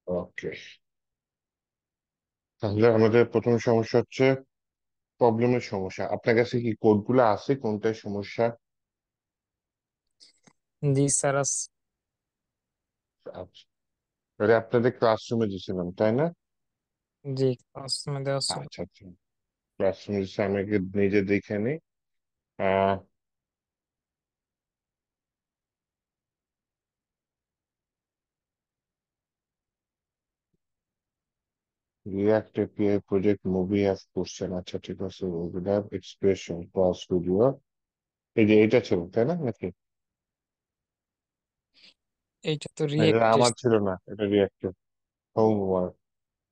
ওকে, তাহলে আমাদের প্রথম সমস্যা হচ্ছে প্রবলেমের সমস্যা। আপনার কাছে কি কোডগুলো আছে কোনটায় সমস্যা? জি স্যার। আচ্ছা, এটা আপনাদের ক্লাসরুমে দিয়েছিলাম তাই না? জি, ক্লাসরুমে দেওয়া ছিল। আচ্ছা আচ্ছা, ক্লাসরুমে দিয়েছে, আমি আগে নিজে দেখে নিই। Ah React API project movie as question, আচ্ছা ঠিক আছে, ওগুলা এক্সপ্রেশন ক্রস ভিডিও, এই যে এটা ছিল তাই না নাকি? এইটা তো না, এটা রিয়েক্ট আমার টেস্ট। ছিল না, এটা রিয়াক্টিভ হোমওয়ার্ক,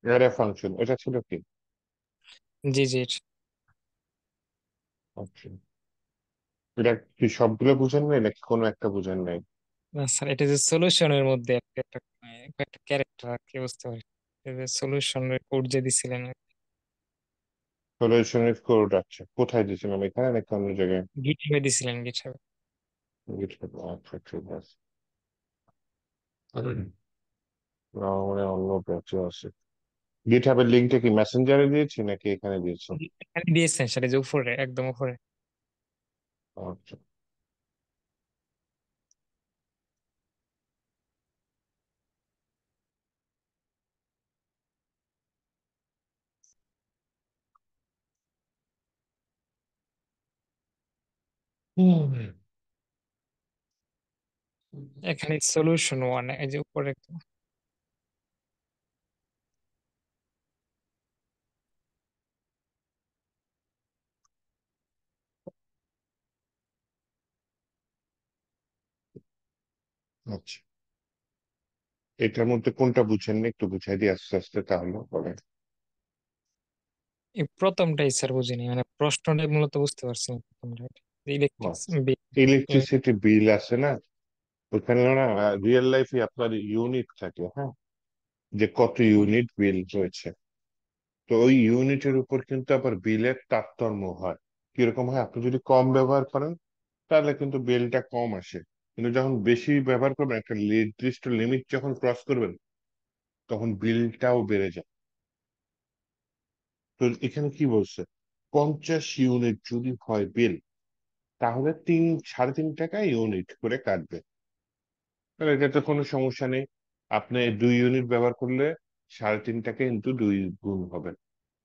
অ্যারে ফাংশন এটা ছিল কি? জি জি। আচ্ছা, এটা কি সবগুলো বুঝেন নাই নাকি কোনো একটা বুঝেন নাই? না স্যার, এটা যে সলিউশনের মধ্যে একটা একটা একটা ক্যারেক্টার আর কি, বুঝতে পারি। এই যে সলিউশনের কোড যে দিছিলেন সলিউশনের কোড, আচ্ছা কোথায় দিয়েছিলাম, এখানে নাকি অন্য জায়গায়? গিটহাবে দিছিলেন, গিটহাবে। আচ্ছা ঠিক আছে। আমার মনে হয় অন্য ব্যাচে আছে। গিটহাবের লিঙ্কটা কি মেসেঞ্জারে দিয়েছি নাকি এখানে দিয়েছি? এখানে দিয়েছেন স্যার, এই যে উপরে, একদম উপরে। আচ্ছা। হুম। এখানে সলিউশন ওয়ান, এই যে উপরে একদম। আচ্ছা, এটার মধ্যে কোনটা বুঝেননি একটু বুঝাই দিই আস্তে আস্তে তাহলে বলেন। এই প্রথমটাই স্যার বুঝিনি, মানে প্রশ্নটাই মূলত বুঝতে পারছি না প্রথমটা। Electric bill. ইলেকট্রিসিটি বিল আছে না, ওখানে না রিয়েল লাইফে আপনার ইউনিট থাকে, হ্যাঁ, যে কত ইউনিট বিল রয়েছে। তো ওই ইউনিটের উপর কিন্তু আবার বিলের তারতম্য হয়। কিরকম হয়, আপনি যদি কম ব্যবহার করেন তাহলে কিন্তু বিলটা কম আসে, কিন্তু যখন বেশি ব্যবহার করবেন, একটা নির্দিষ্ট লিমিট যখন ক্রস করবেন, তখন বিলটাও বেড়ে যায়। তো এখানে কি বলছে, 50 ইউনিট যদি হয় বিল, তাহলে 3 সাড়ে 3 টাকা ইউনিট করে কাটবে। তাহলে এটা তো কোনো সমস্যা নেই, আপনি 2 ইউনিট ব্যবহার করলে 3.5 টাকা ইন্টু 2 গুণ হবে।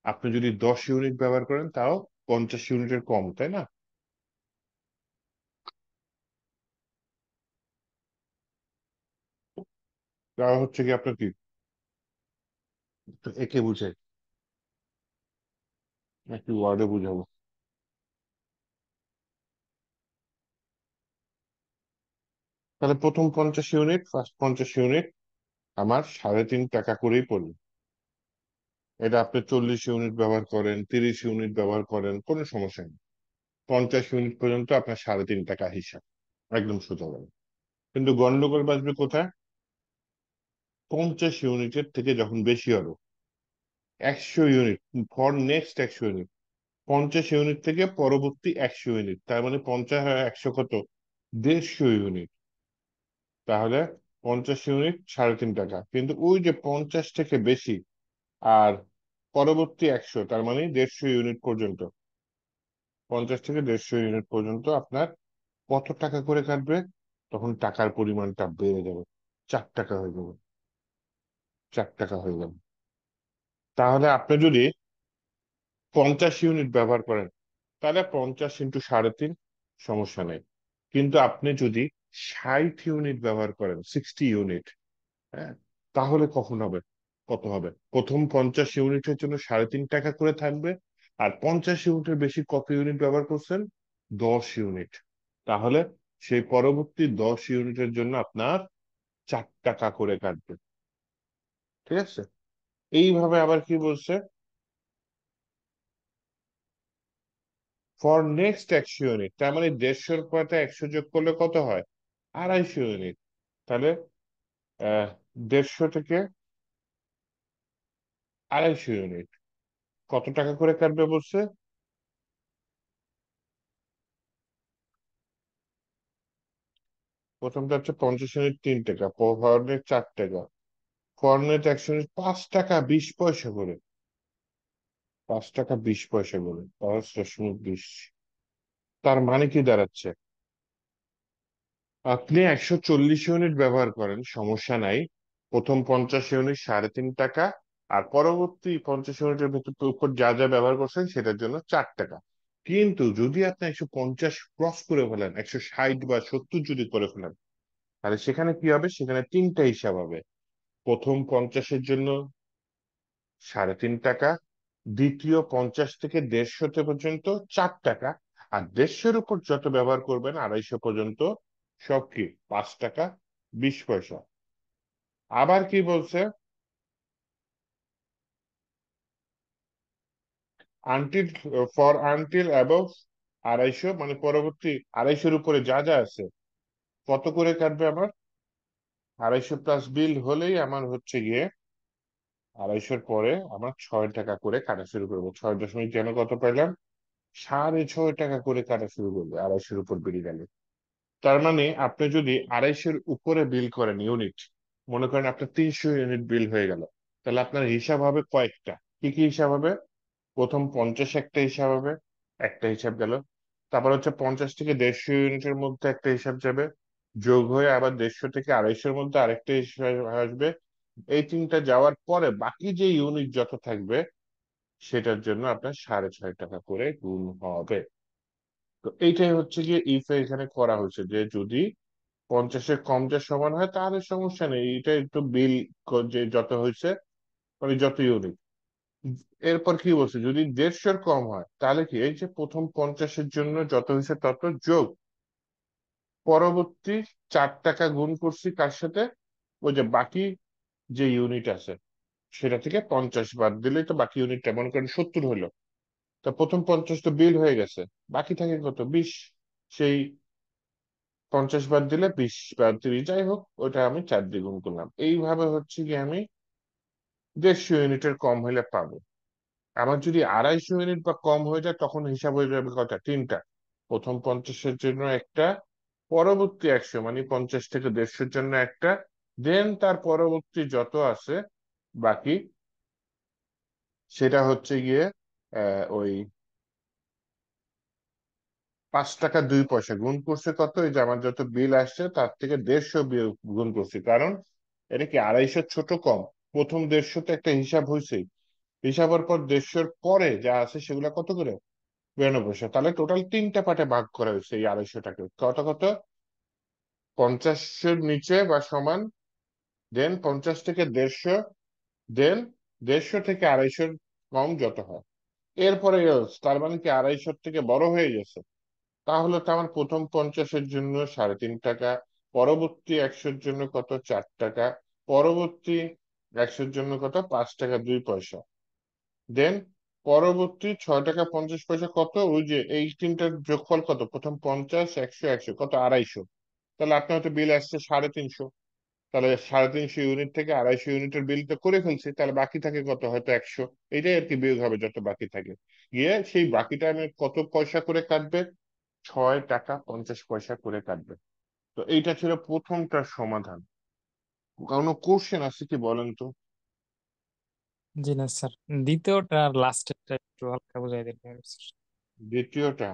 আপনি যদি 10 ইউনিট ব্যবহার করেন তাও 50 ইউনিটের কম, তাই না? তা হচ্ছে কি আপনার কি, তো একে বুঝে একটু ওয়ার্ডে বুঝাবো। তাহলে প্রথম 50 ইউনিট, ফার্স্ট 50 ইউনিট আমার 3.5 টাকা করেই পড়বে। এটা আপনি 40 ইউনিট ব্যবহার করেন, 30 ইউনিট ব্যবহার করেন, কোনো সমস্যা নেই। 50 ইউনিট পর্যন্ত আপনার 3.5 টাকা হিসাব, একদম সোজা হবে। কিন্তু গন্ডগোল বাজবে কোথায়, 50 ইউনিটের থেকে যখন বেশি হবে, 100 unit, for next 100 unit, 50 unit থেকে পরবর্তী 100 ইউনিট, তার মানে 50 আর 100 কত, 150 ইউনিট। তাহলে 50 ইউনিট 3.5 টাকা, কিন্তু ওই যে 50 থেকে বেশি আর পরবর্তী 100, তার মানে 150 ইউনিট পর্যন্ত, 50 থেকে 150 ইউনিট পর্যন্ত আপনার কত টাকা করে কাটবে? তখন টাকার পরিমাণটা বেড়ে যাবে, 4 টাকা হয়ে যাবে, 4 টাকা হয়ে যাবে। তাহলে আপনি যদি 50 ইউনিট ব্যবহার করেন, তাহলে 50 × 3.5, সমস্যা নেই। কিন্তু আপনি যদি 60 ইউনিট ব্যবহার করেন, 60 ইউনিট, হ্যাঁ, তাহলে কখন হবে, কত হবে? প্রথম 50 ইউনিটের জন্য 3.5 টাকা করে থাকবে, আর 50 ইউনিটের বেশি কত ইউনিট ব্যবহার করছেন, 10 ইউনিট। তাহলে সেই পরবর্তী 10 ইউনিটের জন্য আপনার 4 টাকা করে কাটবে। ঠিক আছে, এইভাবে আবার কি বলছে, ফর নেক্সট 100 ইউনিট, তার মানে 150-র পরে 100 যোগ করলে কত হয়, 250 ইউনিট। তাহলে 150 থেকে 250 ইউনিট কত টাকা করে কাটবে বলছে? প্রথমটা হচ্ছে 50 ইউনিট 3 টাকা, পরের 4 টাকা, ফরম্যাট 1 ইউনিট 5 টাকা 20 পয়সা করে, 5 টাকা 20 পয়সা করে, 5.20। তার মানে কি দাঁড়াচ্ছে, আপনি 140 ইউনিট ব্যবহার করেন সমস্যা নাই, প্রথম 50 ইউনিট 3.5 টাকা, আর পরবর্তী 50 ইউনিটের ভেতর উপর যা যা ব্যবহার করছেন সেটার জন্য 4 টাকা। কিন্তু যদি আপনি 150 ক্রস করে ফেলেন, 160 বা 170 যদি করে ফেলেন, তাহলে সেখানে কি হবে, সেখানে তিনটা হিসাব হবে। প্রথম 50-এর জন্য 3.5 টাকা, দ্বিতীয় 50 থেকে 150 পর্যন্ত 4 টাকা, আর 150-এর উপর যত ব্যবহার করবেন 250 পর্যন্ত সব কি 5 টাকা 20 পয়সা। আবার কি বলছে, আনটিল, ফর আনটিল অ্যাবভ 250, মানে পরবর্তী 250-এর উপরে যা যা আছে কত করে কাটবে আমার, 250 প্লাস বিল হলেই আমার হচ্ছে গিয়ে 250-এর পরে আমার 6 টাকা করে কাটা শুরু করবো। 6 দশমিক যেন কত পাইলাম, 6.5 টাকা করে কাটা শুরু করবে 250-এর উপর বিল গেলে। তার মানে আপনি যদি 250-এর উপরে বিল করেন ইউনিট, মনে করেন আপনার 300 ইউনিট বিল হয়ে গেল, তাহলে আপনার হিসাব হবে কয়েকটা, কি কি হিসাব হবে, প্রথম 50 একটা হিসাব হবে, একটা হিসাব গেল। তারপর হচ্ছে 50 থেকে 150 ইউনিটের মধ্যে একটা হিসাব যাবে, যোগ হয়ে আবার 150 থেকে 250-এর মধ্যে আরেকটা হিসাব আসবে। এই তিনটা যাওয়ার পরে বাকি যে ইউনিট যত থাকবে সেটার জন্য আপনার 6.5 টাকা করে গুণ হবে। তো এইটাই হচ্ছে গিয়ে ইফ এখানে করা হয়েছে, যে যদি 50-এর কম যা সমান হয় তাহলে সমস্যা নেই, এটা একটু বিল যে যত হয়েছে, মানে যত ইউনিট। এরপর কি বলছে, যদি 150-এর কম হয় তাহলে কি, এই যে প্রথম 50-এর জন্য যত হয়েছে তত যোগ পরবর্তী 4 টাকা গুণ করছি কার সাথে, ওই যে বাকি যে ইউনিট আছে সেটা থেকে 50 বাদ দিলেই তো বাকি ইউনিটটা, মনে করেন 70 হলো, তা প্রথম 50 তো বিল হয়ে গেছে, বাকি থাকে কত 20, সেই 50 বাদ দিলে 20 বা 30, যাই হোক ওটা আমি 4 দিয়ে গুণ করলাম। এইভাবে হচ্ছে কি আমি 150 ইউনিটের কম হলে পাবো। আমার যদি 250 ইউনিট বা কম হয়ে যায় তখন হিসাব হয়ে যাবে কটা, তিনটা, প্রথম 50-এর জন্য একটা, পরবর্তী 100 মানে 50 থেকে 150-এর জন্য একটা, দেন তার পরবর্তী যত আছে বাকি, সেটা হচ্ছে গিয়ে ওই 5 টাকা 2 পয়সা গুণ করছে কত, এই যে আমার যত বিল আসছে তার থেকে 150 গুণ করছি, কারণ এটা কি 250 ছোট কম, প্রথম 150 তো একটা হিসাব হয়েছে, হিসাবের পর 150-এর পরে যা আছে সেগুলা কত করে, 92 পয়সা। তাহলে টোটাল তিনটা পার্টে ভাগ করা হয়েছে এই 250 টাকে, কত কত, 50-এর নিচে বা সমান, দেন 50 থেকে 150, দেন 150 থেকে 250-এর কম যত হয়, এরপরে else, তার মানে কি 250-এর থেকে বড় হয়ে গেছে, তাহলে তো আমার প্রথম 50-এর জন্য 3.5 টাকা, পরবর্তী 100-এর জন্য কত 4 টাকা, পরবর্তী 100-এর জন্য কত 5 টাকা 2 পয়সা, দেন পরবর্তী 6 টাকা 50 পয়সা কত, ওই যে এই তিনটার যোগফল কত, প্রথম 50 100 100 কত 250, তাহলে আপনার হয়তো বিল আসছে 350, তাহলে 350 ইউনিট থেকে 250 ইউনিটের বিল তো করে ফেলছি, তাহলে বাকি থাকে কত, হয়তো 100, এটাই আর কি বিয়োগ হবে যত বাকি থাকে, গিয়ে সেই বাকিটা আমি কত পয়সা করে কাটবে, 6 টাকা 50 পয়সা করে কাটবে। তো এইটা ছিল প্রথমটার সমাধান। কোনো কোশ্চেন আছে কি বলেন তো। জি না স্যার, দ্বিতীয়টা আর লাস্টেরটা একটু হালকা বুঝাই দিবেন স্যার। দ্বিতীয়টা,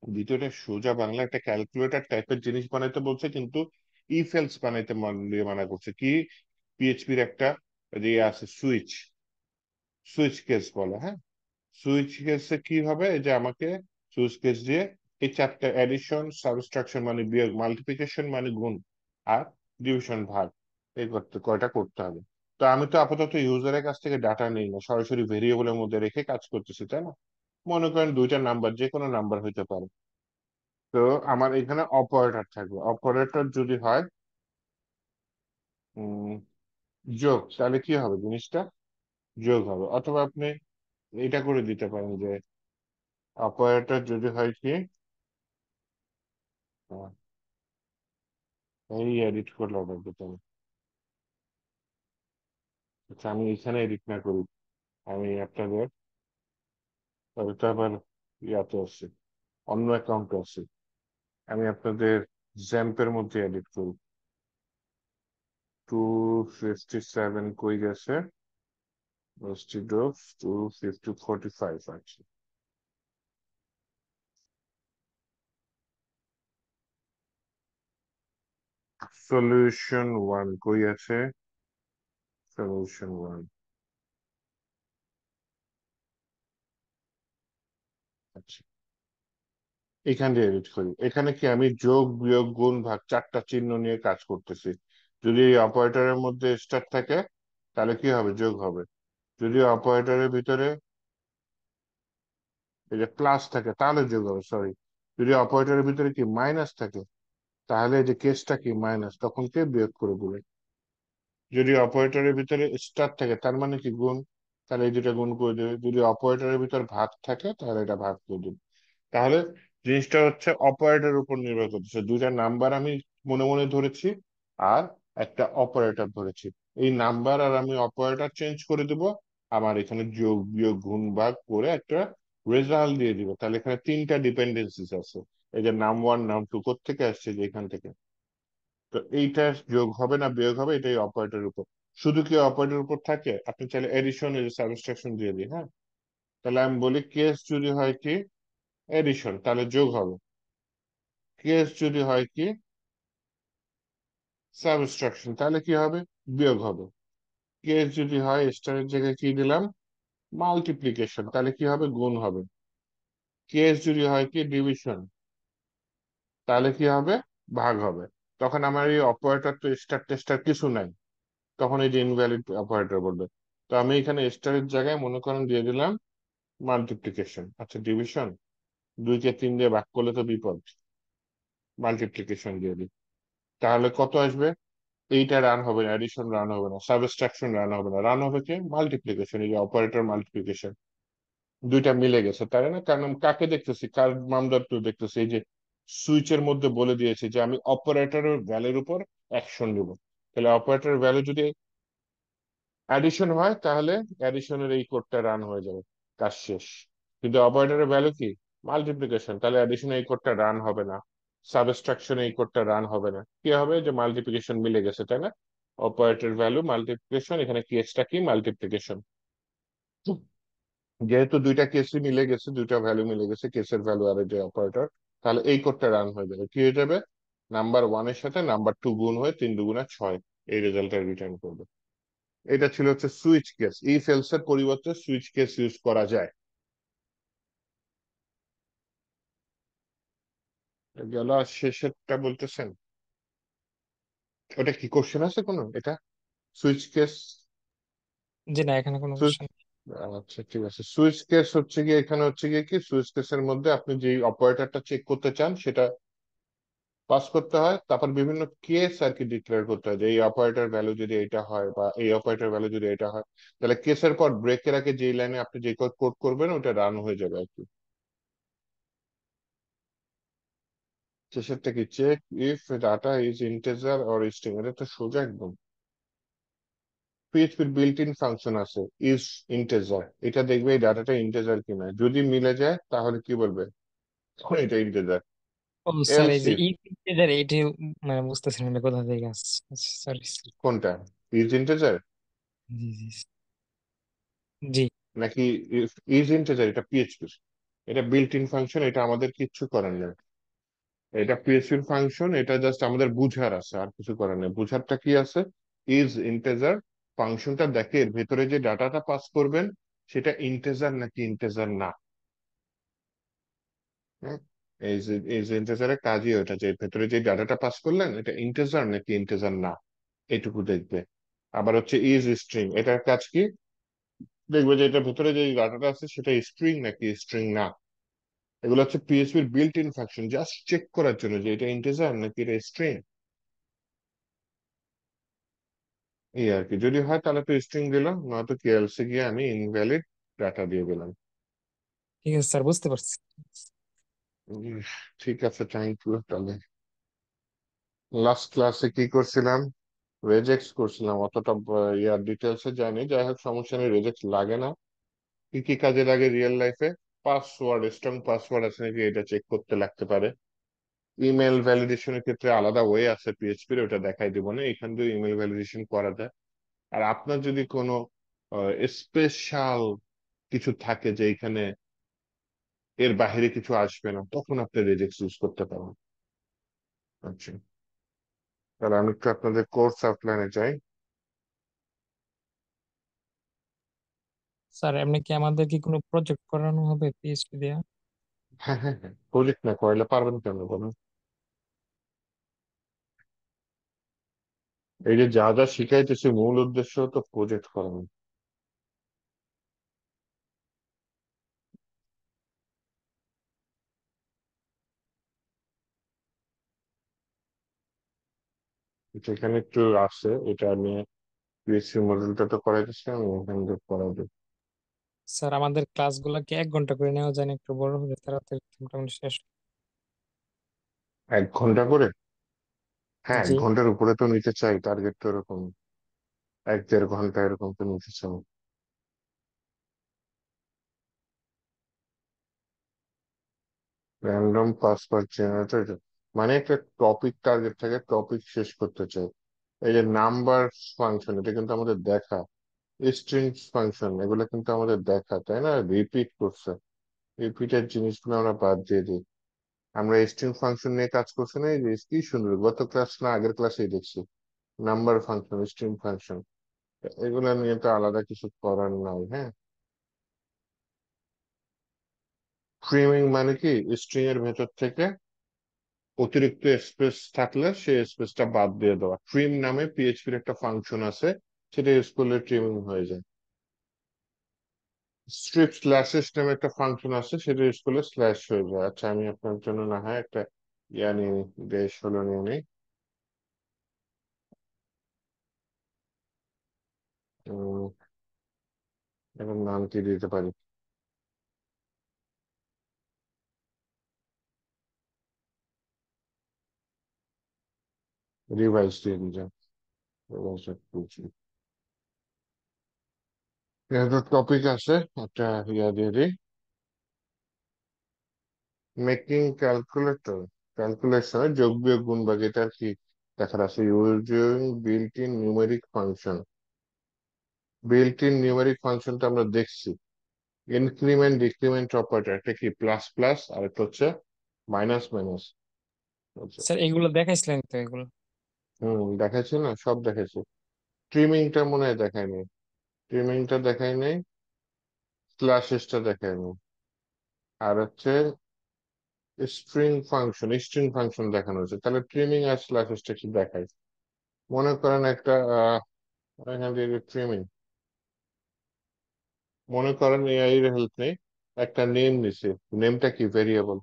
দ্বিতীয়টা সোজা বাংলা একটা ক্যালকুলেটর টাইপের জিনিস বানাইতে বলছে, কিন্তু ইফ এলস বানাইতে দিয়ে মানা করছে কি, পিএইচপির একটা যে আছে সুইচ, সুইচ কেস বলে, হ্যাঁ, সুইচ কেসে কি হবে, এই যে আমাকে সুইচ কেস দিয়ে এই চারটা অ্যাডিশন সাবট্রাকশন মানে বিয়োগ, মাল্টিপ্লিকেশন মানে গুণ, আর ডিভিশন ভাগ, এই করতে কয়টা করতে হবে। তো আমি তো আপাতত ইউজারের কাছ থেকে ডাটা নেই না, সরাসরি ভেরিয়েবলের মধ্যে রেখে কাজ করতেছি, তাই না, মনে করেন দুইটা নাম্বার, যে কোনো নাম্বার হইতে পারে। তো আমার এখানে অপারেটর থাকবে, অপারেটর যদি হয় উম যোগ, তাহলে কি হবে জিনিসটা, যোগ হবে, অথবা আপনি এটা করে দিতে পারেন যে অপারেটর যদি হয় কি, এই এডিট করলে হবে তুমি, আচ্ছা আমি এখানে এডিট না করি, আমি আপনাদের, তবে তো আবার ইয়াতে আছে, অন্য অ্যাকাউন্টে আছে, আমি আপনাদের জ্যাম্পের মধ্যে এডিট করি। 257 কই গেছে? instead of 250 45 আছে। সলিউশন ওয়ান কই আছে? সলিউশন ওয়ান, আচ্ছা, এখান দিয়ে এডিট করি। এখানে কি আমি যোগ বিয়োগ গুণ ভাগ চারটা চিহ্ন নিয়ে কাজ করতেছি। যদি এই অপারেটরের মধ্যে স্টার থাকে তাহলে কি হবে? যোগ হবে। যদি অপারেটরের ভিতরে এই যে প্লাস থাকে তাহলে যোগ হবে, সরি। যদি অপারেটরের ভিতরে কি মাইনাস থাকে তাহলে এই যে কেসটা কি মাইনাস, তখন কে বিয়োগ করে দিবে। যদি অপারেটরের ভিতরে স্টার থাকে তার মানে কি গুণ, তাহলে এই দুটা গুণ করে দেবে। যদি অপারেটরের ভিতর ভাগ থাকে তাহলে এটা ভাগ করে দেবে। তাহলে জিনিসটা হচ্ছে অপারেটরের উপর নির্ভর করতেছে। দুইটা নাম্বার আমি মনে মনে ধরেছি আর একটা অপারেটর ধরেছি। এই নাম্বার আর আমি অপারেটর চেঞ্জ করে দিব, আমার এখানে যোগ বিয়োগ গুণ ভাগ করে একটা রেজাল্ট দিয়ে দিব। তাহলে এখানে তিনটা ডিপেন্ডেন্সিস আছে। এই যে নাম ওয়ান নাম টু কোত্থেকে আসছে? যে এখান থেকে। তো এইটা যোগ হবে না বিয়োগ হবে, এটাই অপারেটরের উপর। শুধু কি অপারেটরের উপর থাকে? আপনি চাইলে এডিশন সাবট্রাকশন দিয়ে দিই, হ্যাঁ। তাহলে আমি বলি কেস যদি হয় কি এডিশন তাহলে যোগ হবে, কেস যদি হয় কি সাবট্রাকশন তাহলে কি হবে? বিয়োগ হবে। কেস যদি হয় স্টারের জায়গায় কি দিলাম? মাল্টিপ্লিকেশন তাহলে কি হবে? গুণ হবে। কেস যদি হয় কি ডিভিশন তাহলে কি হবে? ভাগ হবে। তখন আমার এই অপারেটর তো স্টার টেস্টার কিছু নাই, তখন এই যে ইনভ্যালিড অপারেটর বলবে। তো আমি এখানে স্টারের জায়গায় মনে করেন দিয়ে দিলাম মাল্টিপ্লিকেশন। আচ্ছা, ডিভিশন, দুইকে তিন দিয়ে ভাগ করলে তো বিপদ, মাল্টিপ্লিকেশন দিয়ে দিই। তাহলে কত আসবে? এইটা রান হবে না, এডিশন রান হবে না, সাবট্রাকশন রান হবে না, রান হবে কি মাল্টিপ্লিকেশন। এই যে অপারেটর মাল্টিপ্লিকেশন, দুইটা মিলে গেছে তাই না? কারণ আমি কাকে দেখতেছি, কার মানদণ্ড দেখতেছি? এই যে সুইচের মধ্যে বলে দিয়েছি যে আমি অপারেটরের ভ্যালুর উপর অ্যাকশন নিব। তাহলে অপারেটরের ভ্যালু যদি অ্যাডিশন হয় তাহলে অ্যাডিশনের এই কোডটা রান হয়ে যাবে, কাজ শেষ। কিন্তু অপারেটরের ভ্যালু কি মাল্টিপ্লিকেশন, তাহলে অ্যাডিশনে এই কোডটা রান হবে না, সাবট্রাকশনে এই কোডটা রান হবে না। কি হবে? যে মাল্টিপ্লিকেশন মিলে গেছে তাই না? অপারেটর ভ্যালু মাল্টিপ্লিকেশন, এখানে কেসটা কি মাল্টিপ্লিকেশন। যেহেতু দুইটা কেসই মিলে গেছে, দুইটা ভ্যালু মিলে গেছে, কেসের ভ্যালু আর এই যে অপারেটর, তাহলে এই কোডটা রান হয়ে যাবে। কি হয়ে যাবে? নাম্বার ওয়ানের সাথে নাম্বার টু গুণ হয়ে তিন দুগুণা ছয়, এই রেজাল্টটা রিটার্ন করবে। এটা ছিল হচ্ছে সুইচ কেস। ইফ এলস এর পরিবর্তে সুইচ কেস ইউজ করা যায়। গেল, আর শেষেরটা বলতেছেন ওটা কি কোশ্চেন আছে কোনো? এটা সুইচ কেস। জি না, এখানে কোনো সুইচ, কোশ্চেন। আচ্ছা ঠিক আছে। সুইচ কেস হচ্ছে গিয়ে এখানে হচ্ছে গিয়ে কি, সুইচ কেসের মধ্যে আপনি যে অপারেটরটা চেক করতে চান সেটা পাস করতে হয়, তারপর বিভিন্ন কেস আর কি ডিক্লেয়ার করতে হয় যে এই অপারেটর ভ্যালু যদি এটা হয় বা এই অপারেটর ভ্যালু যদি এটা হয়, তাহলে কেসের পর ব্রেকের আগে যে লাইনে আপনি যে কোড করবেন ওটা রান হয়ে যাবে আর কি। শেষেরটা কি? Check if data is integer or string, এটা তো সোজা একদম। পিএইচপির বিল্ট ইন ফাংশন আছে ইজ ইন্টিজার, এটা দেখবে এই ডাটাটা ইন্টিজার কিনা, যদি মিলে যায় তাহলে কি বলবে? তখন এটা ইন্টিজার। ও স্যার, এই এলস যে ইফ, ইন্টিজার এইটি মানে বুঝতেছেন না কোথা থেকে আসছে। সরি। কোনটা ইজ ইন্টিজার জি জি জি। নাকি ইজ ইন্টিজার? এটা পিএইচপির, এটা বিল্ট ইন ফাংশন, এটা আমাদের কিচ্ছু করার নেই। এটা পিএইচপির ফাংশন, এটা জাস্ট আমাদের বুঝার আছে, আর কিছু করার নেই। বুঝারটা কি আছে? ইজ ইন্টিজার ফাংশনটা দেখে এর ভেতরে যে ডাটাটা পাস করবেন সেটা ইন্টিজার নাকি ইন্টিজার না। হুম? এই যে ইন্টিজারের কাজই ওটা, যে ভেতরে যে ডাটাটা পাস করলেন এটা ইন্টিজার নাকি ইন্টিজার না, এটুকু দেখবে। আবার হচ্ছে ইজ স্ট্রিং, এটার কাজ কি? দেখবে যে এটার ভেতরে যে ডাটাটা আছে সেটা স্ট্রিং নাকি স্ট্রিং না। এগুলো হচ্ছে পিএইচপির built in function, just check করার জন্য যে এটা ইন্টিজার নাকি এটা স্ট্রিং। এই আর কি, যদি হয় তাহলে তো স্ট্রিং দিলাম, নয়তো কেএলসি গিয়ে আমি ইনভ্যালিড ডাটা দিয়ে দিলাম। ঠিক আছে স্যার, বুঝতে পারছি। উম, ঠিক আছে, থ্যাংক ইউ। তাহলে লাস্ট ক্লাসে কি করছিলাম? রেজেক্স করছিলাম, অতটা ইয়ার ডিটেলসে যায়নি। যাই হোক, সমস্যা নেই, রেজেক্ট লাগে না। কি কি কাজে লাগে রিয়েল লাইফে? পাসওয়ার্ড, স্ট্রং পাসওয়ার্ড আছে নাকি এটা চেক করতে লাগতে পারে। ইমেল ভ্যালিডেশনের ক্ষেত্রে আলাদা ওয়ে আছে পিএইচপির, ওটা দেখাই দিব না, এখান দিয়ে ইমেল ভ্যালিডেশন করা যায়। আর আপনার যদি কোনো স্পেশাল কিছু থাকে যে এখানে এর বাইরে কিছু আসবে না, তখন আপনি রেজেক্স ইউজ করতে পারেন। আচ্ছা, তাহলে আমি একটু আপনাদের কোর্স আউটলাইনে যাই। স্যার এমনি কি আমাদের কি কোনো প্রজেক্ট করানো হবে পিএইচপি দিয়ে? হ্যাঁ হ্যাঁ হ্যাঁ, প্রজেক্ট না করলে পারবেন কেন বলুন? এই যে যা যা শিখাইতেছি মূল উদ্দেশ্য তো প্রজেক্ট করানো। যেখানে একটু আছে এটা আমি পিএসসি মডেলটা তো করাইতেছি, আমি এখান থেকে করাবো। স্যার আমাদের ক্লাসগুলো কি 1 ঘন্টা করে নেওয়া যায় না, একটু বড় হলে তাড়াতাড়ি মোটামুটি শেষ? 1 ঘন্টা করে? হ্যাঁ, এক জি। ঘন্টার উপরে তো নিতে চাই, টার্গেট তো এরকম 1-1.5 ঘন্টা এরকম তো নিতে চাই। র্যান্ডম পাসওয়ার্ড জেনারেটর, মানে একটা টপিক টার্গেট থাকে, টপিক শেষ করতে চাই। এই যে নাম্বার ফাংশন, এটা কিন্তু আমাদের দেখা, স্ট্রিং ফাংশন এগুলো কিন্তু আমাদের দেখা, তাই না? রিপিট করছে, রিপিটেড জিনিসগুলো আমরা বাদ দিয়ে দিই। আমরা স্ট্রিং ফাংশন নিয়ে কাজ করছি না, এই যে কি সুন্দর, গত ক্লাস না আগের ক্লাসেই দেখছি নাম্বার ফাংশন, স্ট্রিং ফাংশন, এগুলো নিয়ে তো আলাদা কিছু করার নাই। হ্যাঁ, ট্রিমিং মানে কি, স্ট্রিং এর ভেতর থেকে অতিরিক্ত স্পেস থাকলে সেই স্পেসটা বাদ দিয়ে দেওয়া। ট্রিম নামে পিএইচপির একটা ফাংশন আছে, সেটা ইউজ করলে ট্রিমিং হয়ে যায়। স্ট্রিপ স্ল্যাশেস নামে একটা ফাংশন আছে, সেটা ইউজ করলে স্ল্যাশ হয়ে যায়। আচ্ছা, আমি আপনার জন্য না হয় একটা ইয়া নিয়ে নিই, বেশ হলো নিয়ে নিই। উম, এখন নাম কি দিতে পারি? রিভাইস দিয়ে দিই, রিভাইস করছি। একটা টপিক আছে, একটা ইয়া দিয়ে দিই, মেকিং ক্যালকুলেটর, ক্যালকুলেশনে যোগ বিয়োগ গুণ ভাগ, এটা আর কি দেখার আছে। Using built in numeric function, built in numeric ফাংশনটা আমরা দেখছি। ইনক্রিমেন্ট ডিক্রিমেন্ট অপারেটর, এটা কি প্লাস প্লাস, আর একটা হচ্ছে মাইনাস মাইনাস। আচ্ছা, স্যার এগুলো দেখাইছিলেন তো এগুলো? দেখাচ্ছি না, সব দেখাচ্ছি। ট্রিমিংটা মনে হয় দেখায়নি, ট্রিমিংটা দেখাই নাই, স্ল্যাশেসটা দেখায়নি। আর হচ্ছে স্ট্রিং ফাংশন দেখানো হয়েছে, তাহলে ট্রিমিং আর স্ল্যাশেসটা কি দেখায়? মনে করেন একটা এখান থেকে ট্রিমিং, মনে করেন এআই এর হেল্প নেই, একটা নেম নিছে, নেমটা কি ভেরিয়েবল,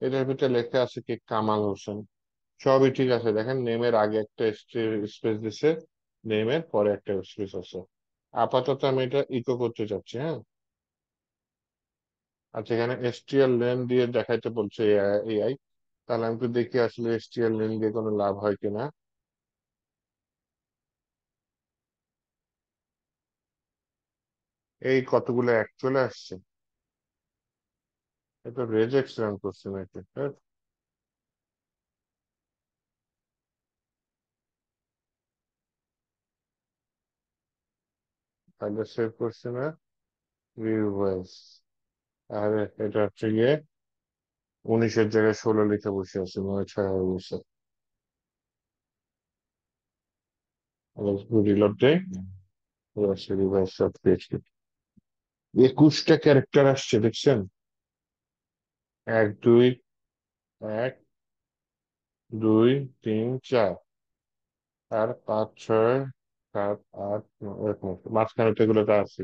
এটার ভিতরে লেখা আছে কি কামাল হোসেন, সবই ঠিক আছে। দেখেন নেমের আগে একটা স্পেস দিছে, নেমের পরে একটা স্পেস আছে। আপাতত আমি এটা ইকো করতে চাচ্ছি, হ্যাঁ। আচ্ছা, এখানে এসটিএল লেন দিয়ে দেখাইতে বলছে এআই, তাহলে আমি তো দেখি আসলে এসটিএল লেন দিয়ে কোনো লাভ হয় কিনা। এই কতগুলো এক চলে আসছে, এটা রেজেক্ট রান করছে নাকি? হ্যাঁ, তাহলে সেভ করছে না, রিভাইস। আর এটা হচ্ছে গিয়ে 19-এর জায়গায় 16 লিখে বসে আছে, 9-6 হয়ে গেছে। রিলোড দেয়, রিভাইস সব পেয়েছি। 21টা ক্যারেক্টার আসছে, দেখছেন? 1 2 1 2 3 4, আর 5 6 7 8 9, এরকম মাঝখানে তো এগুলোতে আছে।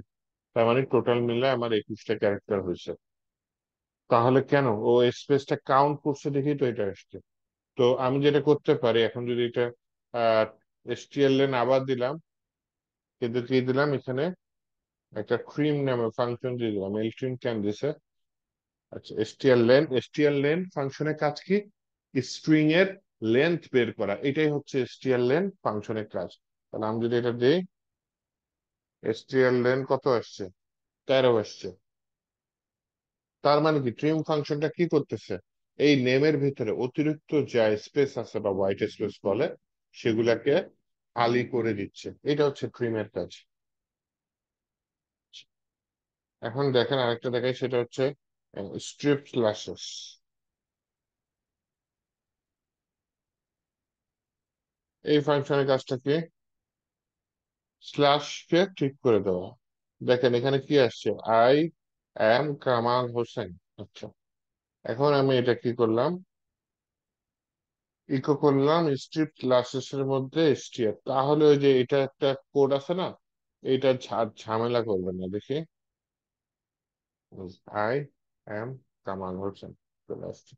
তার মানে টোটাল মিলে আমার 21টা ক্যারেক্টার হয়েছে। তাহলে কেন ও স্পেসটা কাউন্ট করছে দেখি তো এটা আসছে। তো আমি যেটা করতে পারি এখন, যদি এটা এসটিএল আবার দিলাম, কিন্তু কি দিলাম এখানে, একটা ট্রিম নামে ফাংশন দিয়ে দিলাম, এল ট্রিম কেন দিছে? আচ্ছা, এসটিএল লেন ফাংশনের কাজ কি? স্ট্রিং এর লেন্থ বের করা, এটাই হচ্ছে এসটিএল লেন ফাংশনের কাজ। তাহলে আমি যদি এটা দিই, এসটিএল লেন কত আসছে? 13 আসছে। তার মানে কি ট্রিম ফাংশনটা কি করতেছে? এই নেমের ভিতরে অতিরিক্ত যা স্পেস আছে বা হোয়াইট স্পেস বলে সেগুলাকে খালি করে দিচ্ছে। এটা হচ্ছে ক্রিমের কাজ। এখন দেখেন আরেকটা দেখাই, সেটা হচ্ছে স্ট্রিপ স্ল্যাশেস। এই ফাংশনের কাজটা কি? স্ল্যাশ কে ঠিক করে দেওয়া। দেখেন এখানে কি আসছে, আই এম কামাল হোসেন। আচ্ছা, এখন আমি এটা কি করলাম, ইকো করলাম স্ট্রিপ ক্লাসেস এর মধ্যে এসটিআর, তাহলে ওই যে এটা একটা কোড আছে না, এটা ঝামেলা করবে না। দেখি, আই এম কামাল হোসেন চলে আসছে।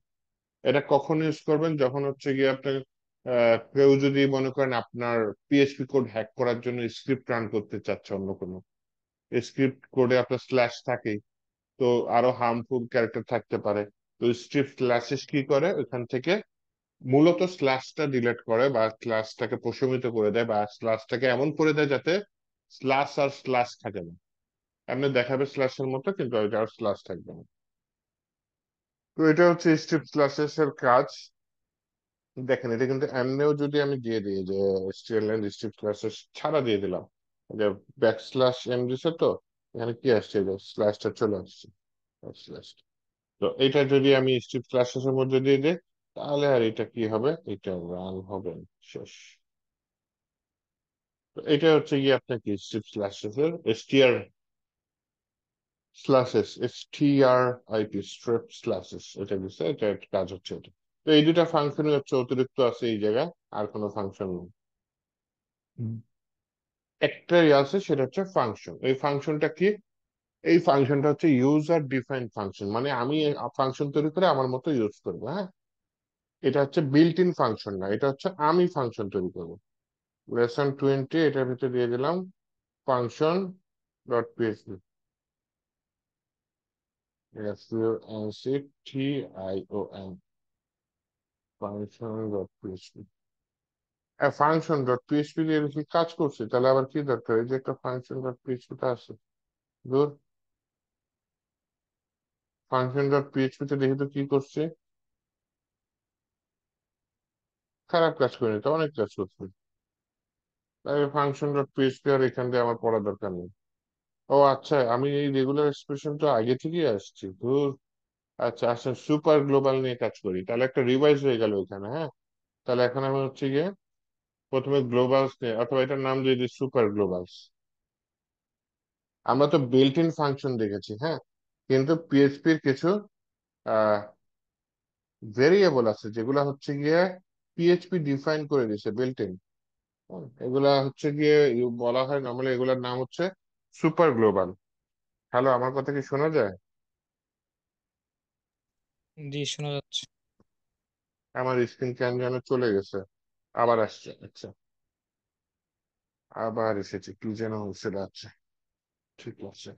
এটা কখন ইউজ করবেন, যখন হচ্ছে গিয়ে আপনার কেউ যদি মনে করেন আপনার পিএইচপি কোড হ্যাক করার জন্য স্ক্রিপ্ট রান করতে চাচ্ছে, অন্য কোনো স্ক্রিপ্ট কোডে আপনার স্ল্যাশ থাকে, তো আরো হার্মফুল ক্যারেক্টার থাকতে পারে। তো স্ট্রিপ স্ল্যাশেস কি করে, ওখান থেকে মূলত স্ল্যাশটা ডিলিট করে বা স্ল্যাশটাকে প্রশমিত করে দেয় বা স্ল্যাশটাকে এমন করে দেয় যাতে স্ল্যাশ আর স্ল্যাশ থাকে না। এমনি দেখাবে স্ল্যাশের মতো, কিন্তু ওইটা আর স্ল্যাশ থাকবে না। তো এটা হচ্ছে স্ট্রিপ স্ল্যাশেস এর কাজ। দেখেন এটা কিন্তু এমনিও যদি আমি দিয়ে দিই যে স্ট্রিপ স্ট্রিপ স্ল্যাশেস ছাড়া দিয়ে দিলাম, যে ব্যাক স্ল্যাশ এম দিছে, তো এখানে কি আসছে, যে স্ল্যাশটা চলে আসছে, স্ল্যাশ। তো এটা যদি আমি স্ট্রিপ স্ল্যাশেস এর মধ্যে দিয়ে দিই, তাহলে আর এটা কি হবে, এটা রান হবে না, শেষ। তো এটা হচ্ছে গিয়ে আপনার কি স্ট্রিপ স্ল্যাশেস এর এসটিআর স্ল্যাশেস, এসটিআরআইপি স্ট্রিপ স্ল্যাশেস, এটা দিচ্ছে, এটা একটা কাজ হচ্ছে এটা। তো এই দুটা ফাংশনই হচ্ছে অতিরিক্ত আছে এই জায়গায়, আর কোনো ফাংশন নেই। একটাই আছে, সেটা হচ্ছে ফাংশন। এই ফাংশনটা কি? এই ফাংশনটা হচ্ছে ইউজার ডিফাইন্ড ফাংশন, মানে আমি ফাংশন তৈরি করে আমার মতো ইউজ করবো, হ্যাঁ। এটা হচ্ছে বিল্ট ইন ফাংশন না, এটা হচ্ছে আমি ফাংশন তৈরি করবো। লেসন 20 এটার ভিতরে দিয়ে দিলাম function dot PHP, FUNCTION, function dot PHP. Function dot PHP দিয়ে বেশি কাজ করছে, তাহলে আবার কি দরকার, এই যে একটা ফাংশন ডট পিএইচপিটা আছে, দূর। ফাংশন ডট পিএইচপি তে দেখি তো কি করছে, খারাপ কাজ করেনি তো, অনেক কাজ করছে। তাই ফাংশন ডট পিএইচপি আর এখান দিয়ে আমার পড়ার দরকার নেই। ও আচ্ছা, আমি এই রেগুলার এক্সপ্রেশন তো আগে থেকেই আসছি, ধুর। আচ্ছা আচ্ছা, সুপার গ্লোবাল নিয়ে কাজ করি, তাহলে একটা রিভাইজ হয়ে গেল এখানে, হ্যাঁ। তাহলে এখন আমি হচ্ছে গিয়ে প্রথমে গ্লোবালস নিয়ে, অথবা এটার নাম দিয়ে দিই সুপার গ্লোবালস। আমরা তো বিল্ট ইন ফাংশন দেখেছি, হ্যাঁ, কিন্তু পিএইচপির কিছু ভেরিয়েবল আছে যেগুলা হচ্ছে গিয়ে পিএইচপি ডিফাইন করে দিছে বিল্ট ইন। এগুলা হচ্ছে গিয়ে বলা হয় নর্মালি, এগুলার নাম হচ্ছে সুপার গ্লোবাল। হ্যালো, আমার কথা কি শোনা যায়? জি, শোনা যাচ্ছে। আমার স্ক্রিন কেন যেন চলে গেছে, আবার আসছে। আচ্ছা, আবার এসেছে, কি যেন হয়েছিল। আচ্ছা, ঠিক আছে।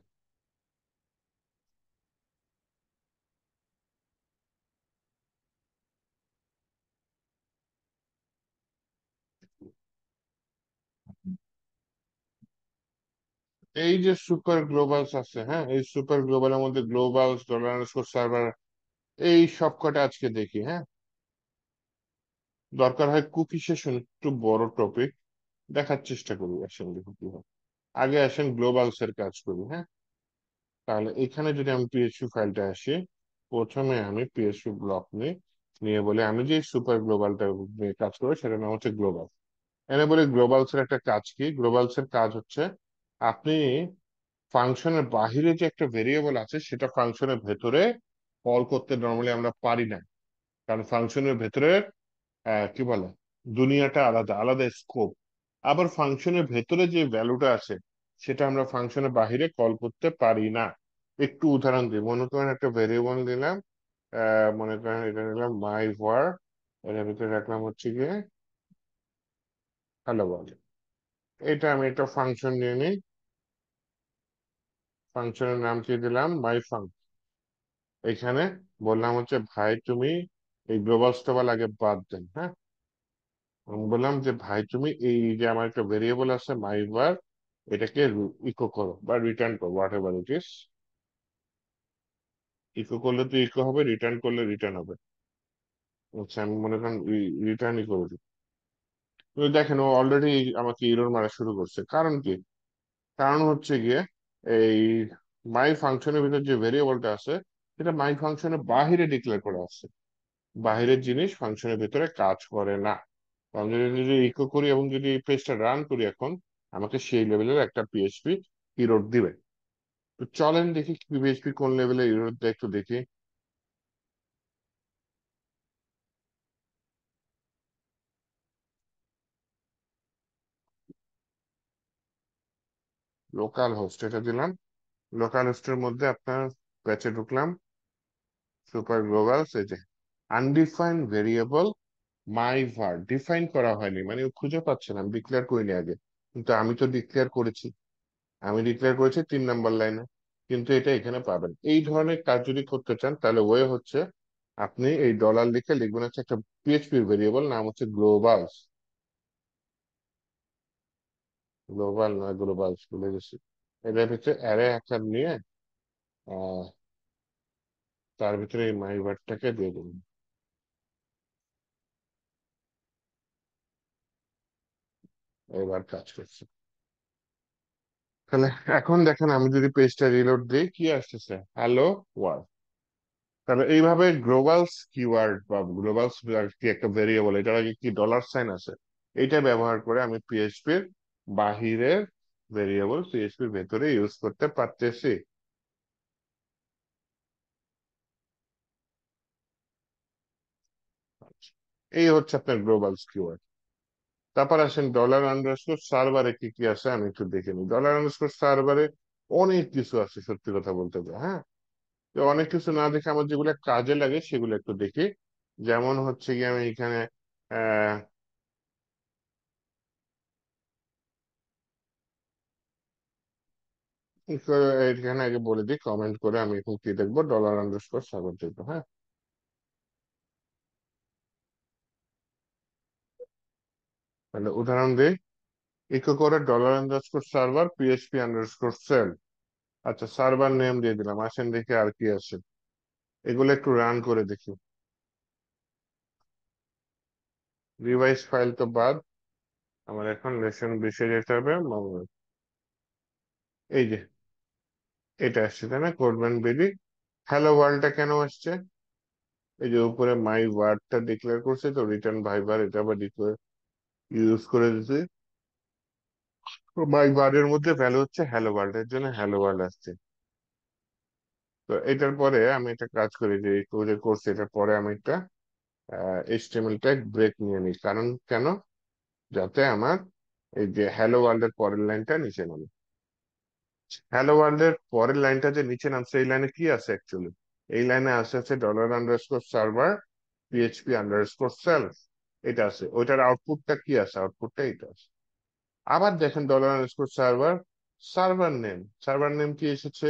এই যে সুপার গ্লোবালস আছে, হ্যাঁ, এই সুপার গ্লোবালের মধ্যে গ্লোবালস, ডলার সার্ভার, এই সব কটা আজকে দেখি, হ্যাঁ। দরকার হয় কুকি সেশন, একটু বড় টপিক, দেখার চেষ্টা করি, আসেন দেখি কি হয়। আগে আসেন গ্লোবালস এর কাজ করি, হ্যাঁ। তাহলে এখানে যদি আমি পিএইচপি ফাইলটা আসি, প্রথমে আমি পিএইচপি ব্লক নিই, নিয়ে বলে আমি যে সুপার গ্লোবালটা নিয়ে কাজ করি সেটার নাম হচ্ছে গ্লোবাল। এনে বলি গ্লোবালস এর একটা কাজ কি, গ্লোবালস এর কাজ হচ্ছে আপনি ফাংশনের বাহিরে যে একটা ভেরিয়েবল আছে সেটা ফাংশনের ভেতরে কল করতে নর্মালি আমরা পারি না, কারণ ফাংশনের ভেতরে কি বলে, দুনিয়াটা আলাদা আলাদা স্কোপ। আবার ফাংশনের ভেতরে যে ভ্যালুটা আছে সেটা আমরা ফাংশনের বাহিরে কল করতে পারি না। একটু উদাহরণ দিই, মনে করেন একটা ভেরিয়েবল নিলাম, মনে করেন এটা নিলাম মাই ভার, এটার ভিতরে রাখলাম হচ্ছে গিয়ে হ্যালো বলে। এটা আমি একটা ফাংশন নিয়ে নিই, ফাংশনের নাম কি দিলাম, মাই ফাং। এখানে বললাম হচ্ছে ভাই তুমি এই গ্লোবাল স্টোবাল আগে বাদ দেন, হ্যাঁ। আমি বললাম যে ভাই তুমি এই যে আমার একটা ভেরিয়েবল আছে মাই var, এটাকে ইকো করো বা রিটার্ন করো, whatever it is. Echo করলে তো ইকো হবে, রিটার্ন করলে রিটার্ন হবে। আচ্ছা, আমি মনে করেন রিটার্নই করে দিই। তো দেখেন ও অলরেডি আমাকে ইরর মারা শুরু করছে, কারণ কি? কারণ হচ্ছে গিয়ে এই মাই ফাংশনের ভিতর যে ভেরিয়েবলটা আছে, সেটা মাই ফাংশনের বাহিরে ডিক্লেয়ার করা আছে। বাহিরের জিনিস ফাংশনের ভিতরে কাজ করে না। তো আমি যদি ইকো করি এবং যদি এই পেজটা রান করি এখন, আমাকে সেই লেভেলের একটা পিএইচপি ইরর দিবে। তো চলেন দেখি পিএইচপি কোন লেভেলের ইরর দেয় একটু দেখি। লোকাল হোস্ট এটা দিলাম। লোকাল হোস্টের মধ্যে আপনার প্যাচে ঢুকলাম, সুপার গ্লোবাল, এই যে আনডিফাইন্ড ভেরিয়েবল মাই var ডিফাইন করা হয়নি, মানে ও খুঁজে পাচ্ছে না, আমি ডিক্লেয়ার করিনি আগে। কিন্তু আমি তো ডিক্লেয়ার করেছি, আমি ডিক্লেয়ার করেছি 3 নম্বর লাইনে। কিন্তু এটা এখানে পাবেন। এই ধরনের কাজ যদি করতে চান তাহলে ওয়ে হচ্ছে, আপনি এই ডলার লিখে লিখবেন হচ্ছে একটা পিএইচপি ভেরিয়েবল নাম হচ্ছে গ্লোবাল। গ্লোবাল নয়, গ্লোবাল ভুলে গেছি। এটার ভিতরে অ্যারে আকার নিয়ে আহ তার ভিতরে এই মাই ভারটাকে দিয়ে দেবেন। এবার কাজ করছে। তাহলে এখন দেখেন আমি যদি পেজটা রিলোড দিই কি আসতেছে, হ্যালো ওয়ার্ল্ড। তাহলে এইভাবে গ্লোবাল কিওয়ার্ড বা গ্লোবাল কি একটা ভেরিয়েবল, এটার আগে কি ডলার সাইন আছে, এটা ব্যবহার করে আমি পিএইচপির বাহিরের ভেরিয়েবল পিএইচপির ভেতরে ইউজ করতে পারতেছি। আচ্ছা, এই হচ্ছে আপনার গ্লোবাল কিওয়ার্ড। তারপর আসেন ডলার আন্ডারস্কোর সার্ভারে কি কি আছে আমি একটু দেখে নিই। ডলার আন্ডারস্কোর সার্ভারে অনেক কিছু আছে সত্যি কথা বলতে গেলে, হ্যাঁ। তো অনেক কিছু না দেখে আমার যেগুলো কাজে লাগে সেগুলো একটু দেখি। যেমন হচ্ছে কি আমি এখানে আহ এখানে আগে বলে দিই কমেন্ট করে আমি এখন কি দেখবো, ডলার আন্ডারস্কোর সার্ভার দেখবো, হ্যাঁ। তাহলে উদাহরণ দিই, ইকো করে dollar underscore server PHP underscore self. আচ্ছা, সার্ভার নেম দিয়ে দিলাম, আসেন দেখি আর কি আছে। এগুলো একটু রান করে দেখি। রিভাইস ফাইল তো বাদ, আমার এখন লেসন বেসে যেতে হবে। এই যে এটা আসছে তাই না, কোডম্যান বেবি। হ্যালো ওয়ার্ল্ডটা কেন আসছে? এই যে উপরে মাই ওয়ার্ডটা ডিক্লেয়ার করছে, তো রিটার্ন ভাইবার এটা আবার ডিক্লেয়ার ইউজ করে দিতে। মাই ওয়ার্ডের মধ্যে ভ্যালু হচ্ছে হ্যালো ওয়ার্ল্ড, এর জন্য হ্যালো ওয়ার্ল্ড আসছে। তো এটার পরে আমি একটা কাজ করি, যে এই যে করছি এটার পরে আমি একটা এইচটিএমএল ট্যাগ ব্রেক নিয়ে নিই। কারণ কেন? যাতে আমার এই যে হ্যালো ওয়ার্ল্ড এর পরের লাইনটা নিচে নামে। হ্যালো ওয়ার্ল্ড এর পরের লাইনটা যে নিচে নামছে, এই লাইনে কি আছে অ্যাকচুয়ালি? এই লাইনে আছে হচ্ছে dollar underscore server PHP underscore self. এটা আছে, ওইটার আউটপুটটা কি আছে? আউটপুটটা এটা আছে। আবার দেখেন dollar underscore server server name, server name কি এসেছে?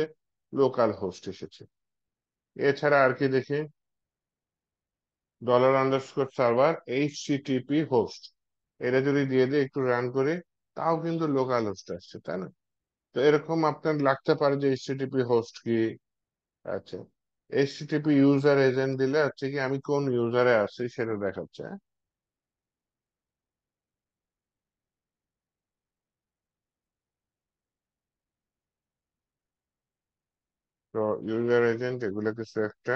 লোকাল হোস্ট এসেছে। এছাড়া আর কি দেখি, dollar underscore server HTTP host. এটা যদি দিয়ে দিয়ে একটু রান করে, তাও কিন্তু লোকাল হোস্ট আসছে, তাই না? তো এরকম আপনার লাগতে পারে যে এইচটিটিপি হোস্ট কি। আচ্ছা, এইচটিটিপি ইউজার এজেন্ট দিলে হচ্ছে কি আমি কোন ইউজারে আছি সেটা দেখাচ্ছে, হ্যাঁ? তো ইউজার এজেন্ট এগুলো কিছু একটা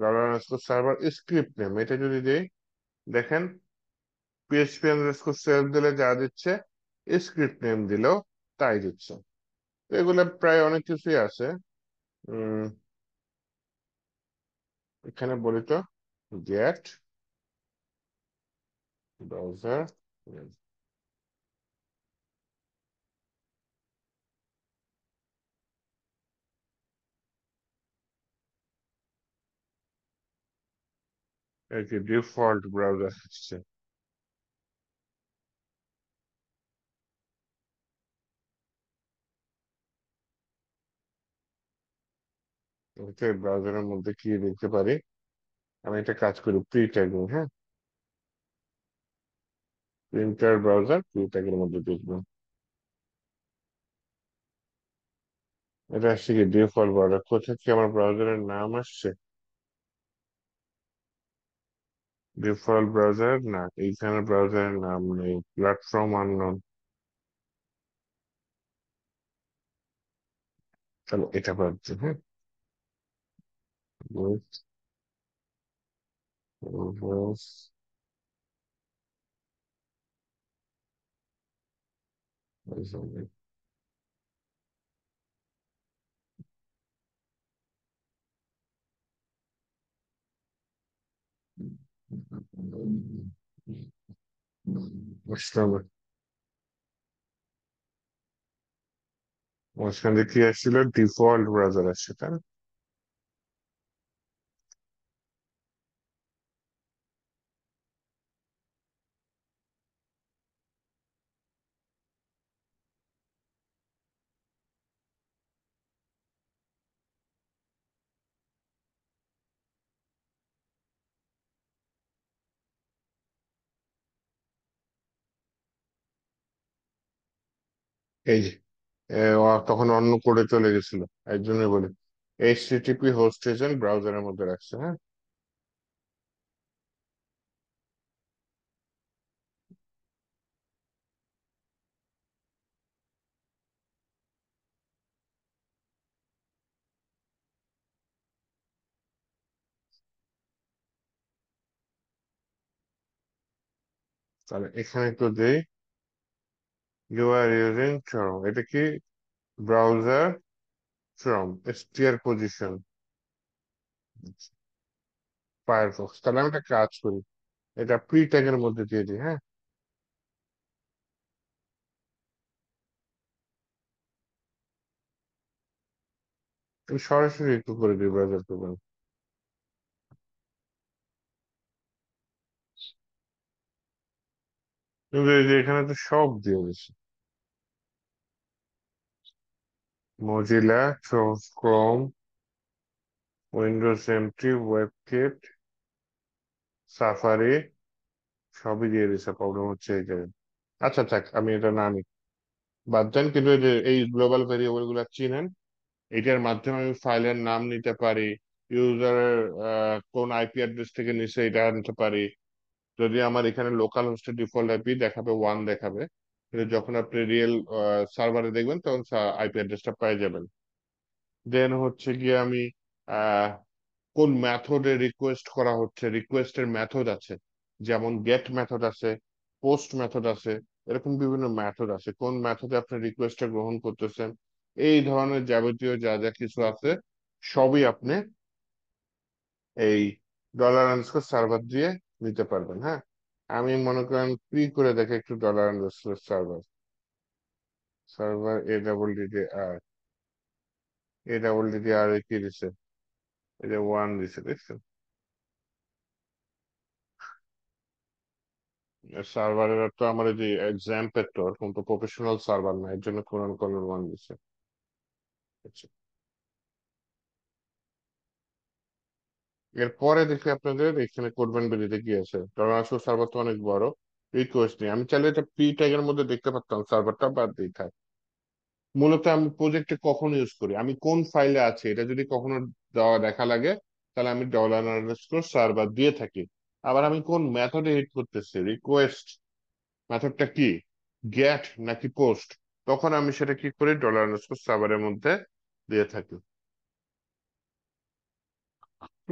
dollar underscore server script name, এটা যদি দেই, দেখেন পিএইচপি আন্ডারস্কোর সেলফ দিলে যা দিচ্ছে, স্ক্রিপ্ট নেম দিলেও তাই দিচ্ছে। তো এগুলো প্রায় অনেক কিছুই আছে। উম এখানে বলি তো, গেট ব্রাউজার, এই যে ডিফল্ট ব্রাউজার আসছে। ওকে, ব্রাউজারের মধ্যে কি দেখতে পারি? আমি একটা কাজ করি, প্রি ট্যাগিং, হ্যাঁ। প্রিন্টার ব্রাউজার প্রি ট্যাগের মধ্যে দেখবো। এটা আসছে কি ডিফল্ট ব্রাউজার, কোথায় কি আমার ব্রাউজারের নাম আসছে? ডিফল্ট ব্রাউজার না, এইখানে ব্রাউজারের নাম নেই, প্ল্যাটফর্ম আননোন। তাহলে এটা পাচ্ছি, হ্যাঁ। বুঝলাম। মাঝখান দিয়ে কি আসছিল, ডিফল্ট ব্রাউজার আসছে তাই না? এই যে ও তখন অন্য কোডে চলে গেছিল, এর জন্যই বলি এইচটিটিপি হোস্ট এজেন্ট ব্রাউজারের মধ্যে রাখছে, হ্যাঁ। তাহলে এখানে একটু দেই, ইউ আর ইউজিং ক্রোম, এটা কি browser Chrome, STR position Firefox. তাহলে আমি একটা কাজ করি, এটা প্রি ট্যাগের মধ্যে দিয়ে দিই, হ্যাঁ। আমি সরাসরি একটু করে দিই ব্রাউজার প্রোগ্রাম, কিন্তু এই যে এখানে তো সব দিয়ে দিচ্ছে, Mozilla, Chrome, Windows MT, WebKit, Safari, সবই দিয়ে দিচ্ছে। প্রবলেম হচ্ছে এই জায়গায়। আচ্ছা থাক, আমি এটা না নিই, বাদ দেন। কিন্তু এই যে এই গ্লোবাল ভেরিয়েবল গুলো চিনেন, এটার মাধ্যমে আমি ফাইলের নাম নিতে পারি, ইউজারের কোন আইপি অ্যাড্রেস থেকে নিচে এটা নিতে পারি। যদি আমার এখানে লোকাল হোস্টের ডিফল্ট আইপি দেখাবে 1 দেখাবে, কিন্তু যখন আপনি রিয়েল সার্ভারে দেখবেন তখন আইপি অ্যাড্রেসটা পেয়ে যাবেন। দেন হচ্ছে গিয়ে আমি আহ কোন মেথডে রিকোয়েস্ট করা হচ্ছে, রিকোয়েস্টের মেথড আছে, যেমন গেট মেথড আছে, পোস্ট মেথড আছে, এরকম বিভিন্ন মেথড আছে, কোন মেথডে আপনি রিকোয়েস্টটা গ্রহণ করতেছেন, এই ধরনের যাবতীয় যা যা কিছু আছে সবই আপনি এই $_ দিয়ে নিতে পারবেন, হ্যাঁ। আমি মনে করেন প্রি করে দেখে একটু $_ সার্ভার এ ডাবল ডি আর কি দিছে, এটা 1 দিছে, দেখছেন? সার্ভারের তো আমার এই যে এক্সাম পেট্রোর কিন্তু প্রফেশনাল সার্ভার না, এর জন্য কোন কোন 1 দিছে। আচ্ছা, এরপরে দেখি আপনাদের এখানে কোডম্যান বেরিতে কি আছে। কারণ আসলে সার্ভার তো অনেক বড়, রিকোয়েস্ট নেই। আমি চাইলে এটা প্রি ট্যাগের মধ্যে দেখতে পারতাম, সার্ভারটা বাদ দিয়ে থাক। মূলত আমি প্রজেক্টে কখন ইউজ করি, আমি কোন ফাইলে আছে এটা যদি কখনো দেখা লাগে, তাহলে আমি $_ দিয়ে থাকি। আবার আমি কোন মেথডে হিট করতেছি, রিকোয়েস্ট মেথডটা কি, গেট নাকি পোস্ট, তখন আমি সেটা কি করি, $_ সার্ভারের মধ্যে দিয়ে থাকি।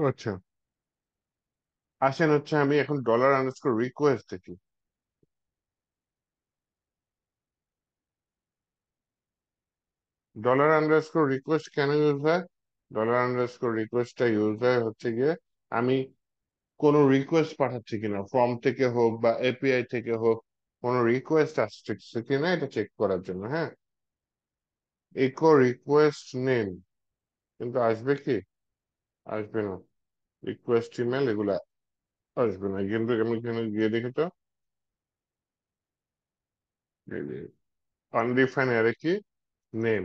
আচ্ছা, আসেন হচ্ছে আমি এখন $_ রিকোয়েস্ট দেখি। $_ রিকোয়েস্ট কেন ইউজ হয়, $_ রিকোয়েস্টটা ইউজ হয় হচ্ছে গিয়ে আমি কোনো রিকোয়েস্ট পাঠাচ্ছি কিনা, ফর্ম থেকে হোক বা এপিআই থেকে হোক, কোনো রিকোয়েস্ট আসছে কিনা এটা চেক করার জন্য, হ্যাঁ। ইকো রিকোয়েস্ট নেম, কিন্তু আসবে কি, আসবে না। রিকোয়েস্ট ইমেল এগুলা আসবে না, কিন্তু আমি এখানে গিয়ে দেখি তো, আনডিফাইন অ্যারে কি, নেম।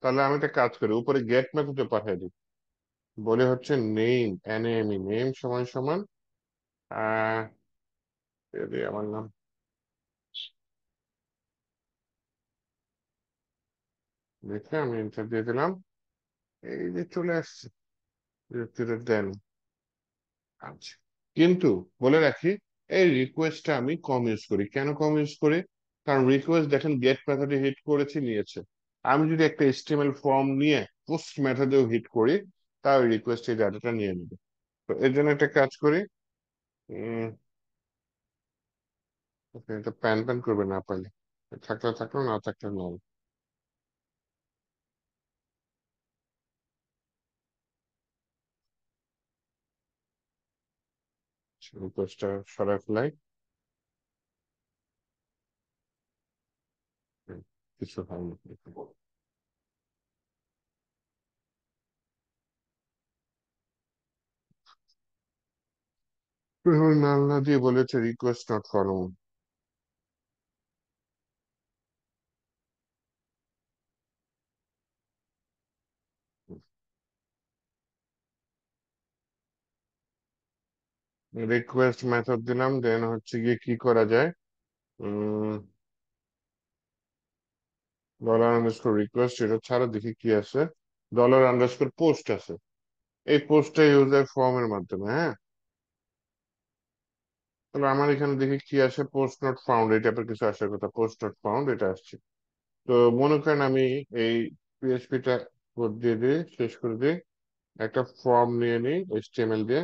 তাহলে আমি একটা কাজ করি, উপরে গেট মেথডে পাঠিয়ে দিই, বলে হচ্ছে নেম, এনএমই, নেম সমান সমান আহ আমার নাম, দেখে আমি এন্টার দিয়ে দিলাম, এই যে চলে আসছে, দেন। আচ্ছা, কিন্তু বলে রাখি, এই রিকোয়েস্টটা আমি কম ইউজ করি। কেন কম ইউজ করি? কারণ রিকোয়েস্ট দেখেন গেট মেথডে হিট করেছি, নিয়েছে। আমি যদি একটা এইচটিএমএল ফর্ম নিয়ে পোস্ট মেথডেও হিট করি, তাও রিকোয়েস্ট এই ডাটাটা নিয়ে নেবে। তো এর জন্য একটা কাজ করি। উম এটা প্যান প্যান করবে না পারলে, থাকলে থাকলো, না থাকলে না। রিকোয়েস্টটা সরাই ফেলাই। কিছু হয়নি। নাল না দিয়ে বলেছে request not forward. Request method দিলাম, দেন হচ্ছে গিয়ে কি করা যায়। ডলার আন্ডারস্কোর রিকোয়েস্ট এটা ছাড়া দেখি কি আছে। ডলার আন্ডারস্কোর পোস্ট আছে। এই পোস্টটা ইউজার ফর্মের মাধ্যমে, হ্যাঁ। তাহলে আমার এখানে দেখি কি আসে, পোস্ট নট ফাউন্ড, এই টাইপের কিছু আসার কথা। পোস্ট নট ফাউন্ড এটা আসছে। তো মনে করেন আমি এই পিএইচপিটা কোড দিয়ে দিয়ে শেষ করে দিই, একটা ফর্ম নিয়ে নিই এইচটিএমএল দিয়ে।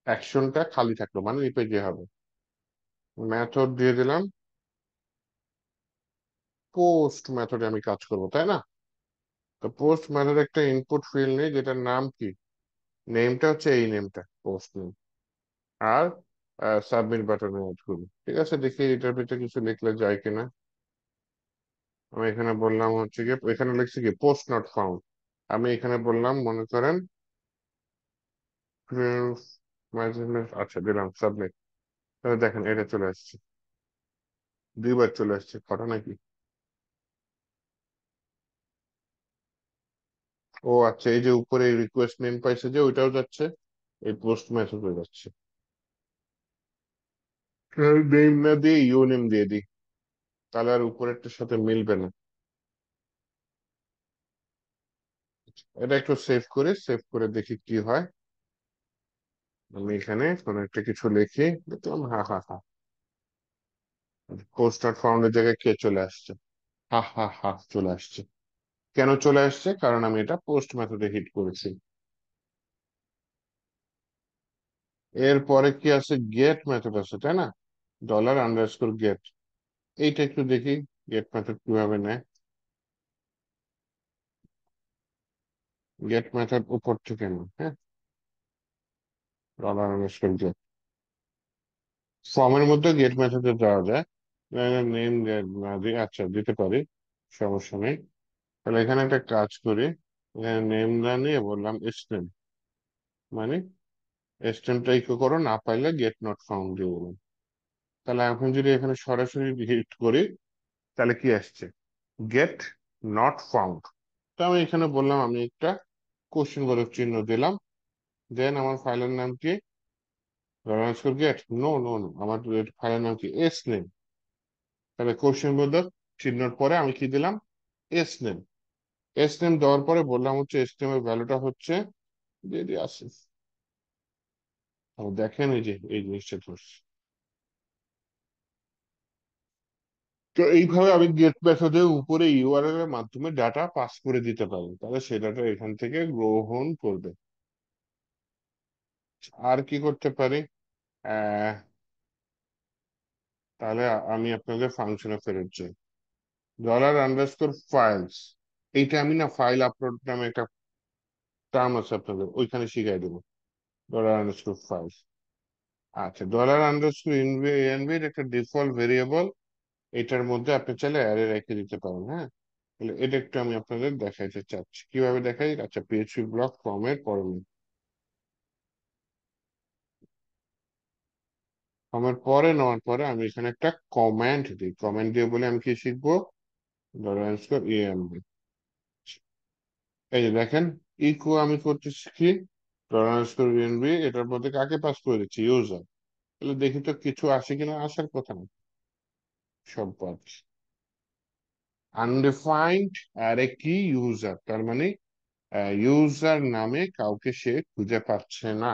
অ্যাকশনটা খালি থাকলো, মানে এই পেজে হবে। মেথড দিয়ে দিলাম, পোস্ট মেথডে আমি কাজ করব, তাই না? তো পোস্ট মেথড একটা ইনপুট ফিল্ড নেই, যেটার নাম কি, নেমটা হচ্ছে এই নেমটা, পোস্ট নেম। আর সাবমিট বাটনে অ্যাড করি। ঠিক আছে, দেখি এটার ভিতরে কিছু লিখলে যায় কিনা। আমি এখানে বললাম হচ্ছে কি, এখানে লিখছি কি পোস্ট নট ফাউন্ড। আমি এখানে বললাম মনে করেন আচ্ছা, দিলাম সাবমিট। তাহলে দেখেন এটা চলে আসছে, দুইবার চলে আসছে, কথা নাকি? ও আচ্ছা, এই যে উপরে রিকোয়েস্ট নেম পাইছে যে ওইটাও যাচ্ছে, এই পোস্ট মেসেজও যাচ্ছে। নেম না দিয়ে ইউ নেম দিয়ে দিই, তাহলে আর উপরেরটার সাথে মিলবে না। এটা একটু সেভ করে দেখি কি হয়। আমি এখানে কোনো একটা কিছু লিখি, দেখলাম হা হা হা, পোস্ট নট ফাউন্ডের জায়গায় কে চলে আসছে, হা হা হা চলে আসছে। কেন চলে আসছে? কারণ আমি এটা পোস্ট মেথডে হিট করেছি। এরপরে কি আছে, গেট মেথড আছে, তাই না? ডলার আন্ডারস্কোর গেট, এইটা একটু দেখি গেট মেথড কিভাবে নেয়। গেট মেথড উপর থেকে নেয়, হ্যাঁ। ডলার আন্ডারস্কোর গেট, ফর্মের মধ্যে গেট মেথডে দেওয়া যায়। নেম না দিয়ে, আচ্ছা দিতে পারি, সমস্যা নেই। তাহলে এখানে একটা কাজ করি, নেম না নিয়ে বললাম এসনেম, মানে এসনেমটা ইকো করো, না পাইলে গেট নট ফাউন্ড দিয়ে বলুন। তাহলে এখন যদি এখানে সরাসরি হিট করি, তাহলে কি আসছে, গেট নট ফাউন্ড। তো আমি এখানে বললাম, আমি একটা কোশ্চেন বোধক চিহ্ন দিলাম, দেন আমার ফাইলের নাম কি, গেট, নো নো নো, আমার ফাইলের নাম কি, এস নেম। তাহলে কোশ্চেন বোধক চিহ্নর পরে আমি কি দিলাম, এস নেম। এস নেম দেওয়ার পরে বললাম হচ্ছে এস নেম এর ভ্যালুটা হচ্ছে, দিয়ে দিয়ে আসে। দেখেন এই যে এই জিনিসটা ধরছে। তো এইভাবে আমি গেট মেথডের উপরে ইউআরএল এর মাধ্যমে ডাটা পাস করে দিতে পারি, তাহলে সে ডাটা এখান থেকে গ্রহণ করবে। আর কি করতে পারি? আহ তাহলে আমি আপনাদের ফাংশনে ফেরত যাই। ডলার আন্ডারস্কোর ফাইলস, এইটা আমি না ফাইল আপলোড নামে একটা টার্ম আছে আপনাদের, ওইখানে শিখাই দেবো। ডলার আন্ডারস্কোর ফাইলস, আচ্ছা। ডলার আন্ডারস্কোর এনভি একটা ডিফল্ট ভেরিয়েবল, এটার মধ্যে আপনি চাইলে অ্যারে রেখে দিতে পারেন, হ্যাঁ। তাহলে এটা একটু আমি আপনাদের দেখাইতে চাচ্ছি, কিভাবে দেখাই। আচ্ছা, পিএইচপি ব্লক ফর্মের পরে, ফর্মের পরে নেওয়ার পরে আমি এখানে একটা কমেন্ট দিই। কমেন্ট দিয়ে বলে আমি কি শিখবো, ডলার আন্ডারস্কোর ইএমভি। এই যে দেখেন, ইকো আমি করতেছি কি, ডলার আন্ডারস্কোর ইএমভি, এটার মধ্যে কাকে পাস করে দিচ্ছি, ইউজার। তাহলে দেখি তো কিছু আসে কিনা, আসার কথা না, সব বাদ। আনডিফাইন্ড অ্যারে কি, ইউজার, তার মানে ইউজার নামে কাউকে সে খুঁজে পাচ্ছে না।